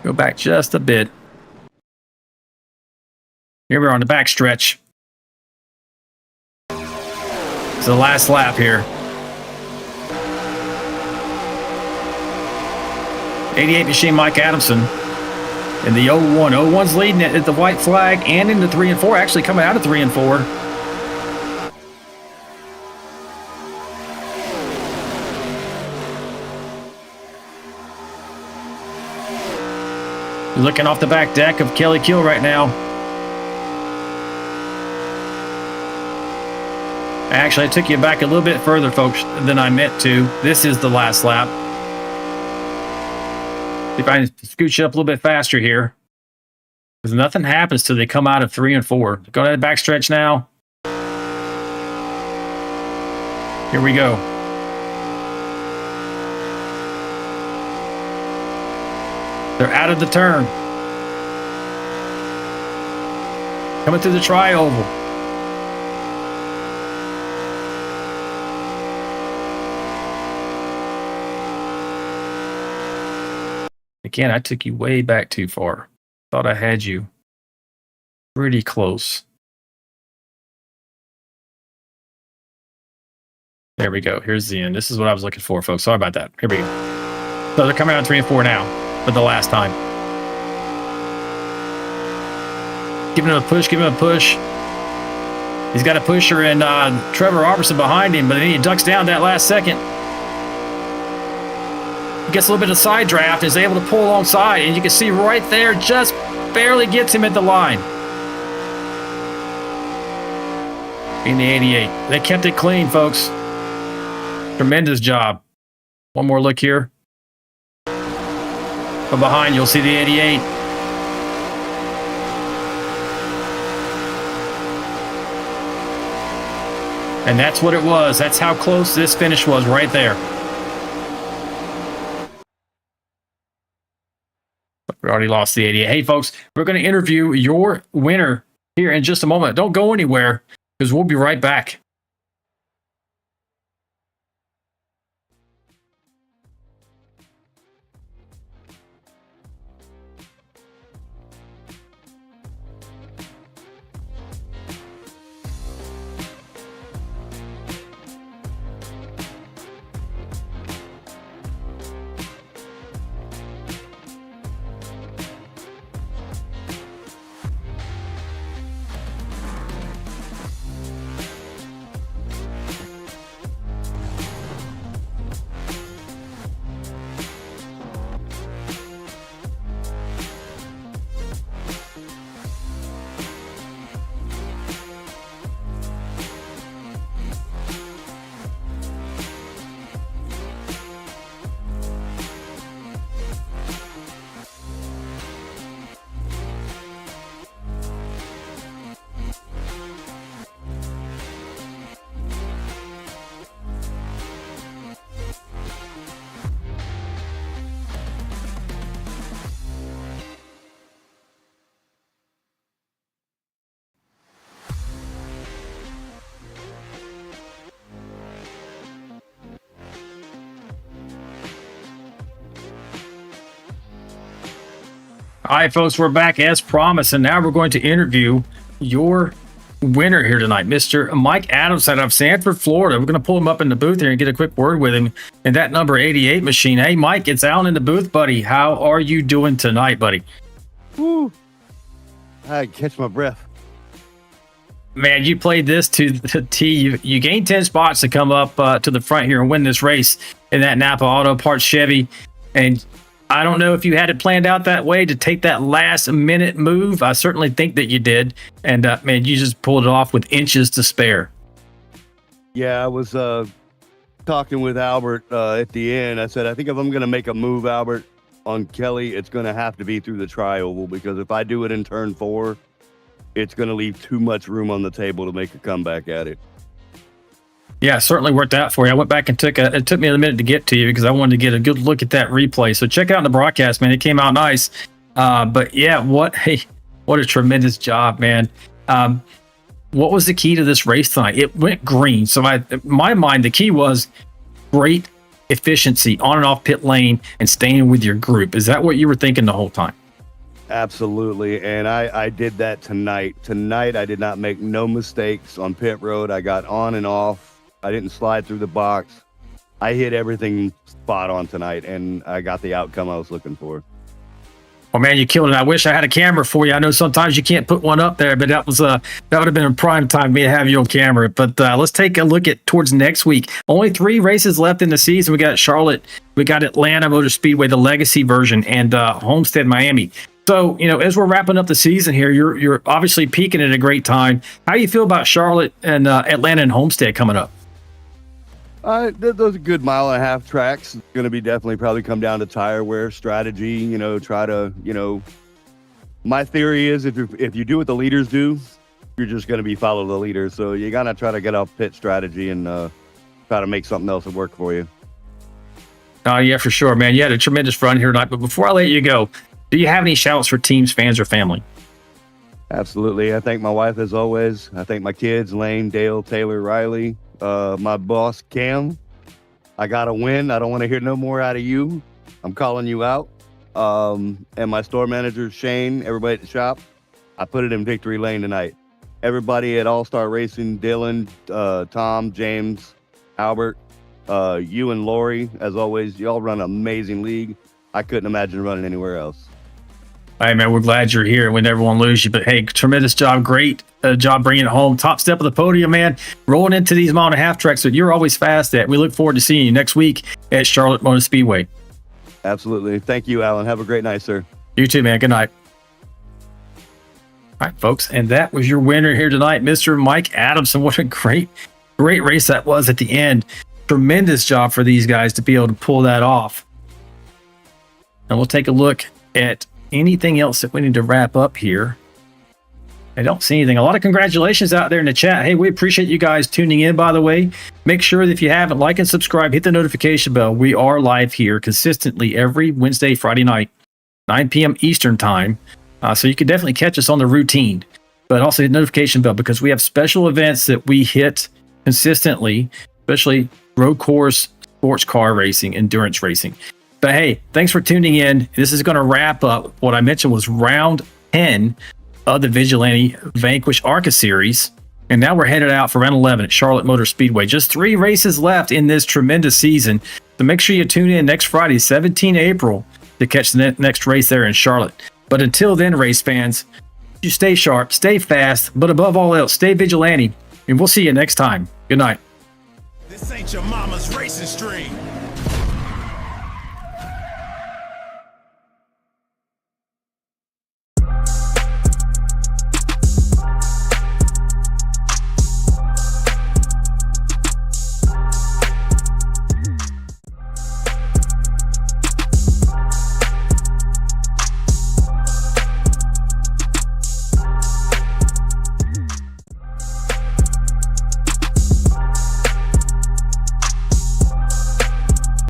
Go back just a bit. Here we are on the back stretch. It's the last lap here. 88 machine Mike Adamson. And the 01. 01's leading it at the white flag and into 3 and 4. Actually coming out of 3 and 4. Looking off the back deck of Kelly Kill right now. Actually, I took you back a little bit further, folks, than I meant to. This is the last lap. See if I can scooch you up a little bit faster here. Because nothing happens till they come out of 3 and 4. Going to the back stretch now. Here we go. They're out of the turn. Coming through the tri-oval. Again, I took you way back too far. Thought I had you pretty close. There we go. Here's the end. This is what I was looking for, folks. Sorry about that. Here we go. So they're coming out of 3 and 4 now for the last time. Giving him a push, giving him a push. He's got a pusher and Trevor Robertson behind him, but then he ducks down that last second. Gets a little bit of side draft, is able to pull alongside, and you can see right there, just barely gets him at the line. In the 88. They kept it clean, folks. Tremendous job. One more look here. From behind, you'll see the 88. And that's what it was. That's how close this finish was right there. We already lost the 88. Hey, folks, we're going to interview your winner here in just a moment. Don't go anywhere because we'll be right back. All right, folks, we're back as promised, and now we're going to interview your winner here tonight, Mr. Mike Adams out of Sanford, Florida. We're going to pull him up in the booth here and get a quick word with him in that number 88 machine. Hey, Mike, it's Alan in the booth, buddy. How are you doing tonight, buddy? Woo! I catch my breath. Man, you played this to the T. You gained 10 spots to come up to the front here and win this race in that Napa Auto Parts Chevy, and I don't know if you had it planned out that way to take that last minute move. I certainly think that you did. And man, you just pulled it off with inches to spare. Yeah, I was talking with Albert at the end. I said, I think if I'm going to make a move, Albert, on Kelly, it's going to have to be through the tri-oval, because if I do it in turn 4, it's going to leave too much room on the table to make a comeback at it. Yeah, it certainly worked out for you. I went back and it took me a minute to get to you because I wanted to get a good look at that replay. So check out the broadcast, man. It came out nice. But yeah, what a tremendous job, man. What was the key to this race tonight? It went green. So in my mind, the key was great efficiency on and off pit lane and staying with your group. Is that what you were thinking the whole time? Absolutely, and I did that tonight. Tonight, I did not make no mistakes on pit road. I got on and off. I didn't slide through the box. I hit everything spot on tonight, and I got the outcome I was looking for. Oh man, you killed it. I wish I had a camera for you. I know sometimes you can't put one up there, but that would have been a prime time for me to have you on camera. But let's take a look at towards next week. Only 3 races left in the season. We got Charlotte, we got Atlanta Motor Speedway, the Legacy version, and Homestead, Miami. So, as we're wrapping up the season here, you're obviously peaking at a great time. How do you feel about Charlotte and Atlanta and Homestead coming up? Those are good 1.5-mile tracks. It's going to be definitely probably come down to tire wear, strategy, try to, my theory is if you do what the leaders do, you're just going to be follow the leaders. So you got to try to get off pit strategy and try to make something else work for you. Yeah, for sure, man. You had a tremendous run here tonight. But before I let you go, do you have any shouts for teams, fans, or family? Absolutely. I thank my wife as always. I thank my kids, Lane, Dale, Taylor, Riley, my boss, Cam. I got to win. I don't want to hear no more out of you. I'm calling you out. And my store manager, Shane, everybody at the shop. I put it in victory lane tonight. Everybody at All-Star Racing, Dylan, Tom, James, Albert, you and Lori, as always, y'all run an amazing league. I couldn't imagine running anywhere else. Hey, man, we're glad you're here. We never want to lose you. But, hey, tremendous job. Great job bringing it home. Top step of the podium, man. Rolling into these 1.5-mile tracks that you're always fast at. We look forward to seeing you next week at Charlotte Motor Speedway. Absolutely. Thank you, Alan. Have a great night, sir. You too, man. Good night. All right, folks. And that was your winner here tonight, Mr. Mike Adamson. What a great race that was at the end. Tremendous job for these guys to be able to pull that off. And we'll take a look at anything else that we need to wrap up here. I don't see anything. A lot of congratulations out there in the chat. Hey, we appreciate you guys tuning in, by the way. Make sure that if you haven't, like and subscribe, hit the notification bell. We are live here consistently every Wednesday, Friday night, 9 p.m. Eastern time. So you can definitely catch us on the routine, but also hit the notification bell because we have special events that we hit consistently, especially road course, sports car racing, endurance racing. But hey, thanks for tuning in. This is going to wrap up what I mentioned was round 10 of the Vigilante Vanquish ARCA series. And now we're headed out for round 11 at Charlotte Motor Speedway. Just 3 races left in this tremendous season. So make sure you tune in next Friday, 17 April, to catch the next race there in Charlotte. But until then, race fans, you stay sharp, stay fast, but above all else, stay vigilante. And we'll see you next time. Good night. This ain't your mama's racing stream.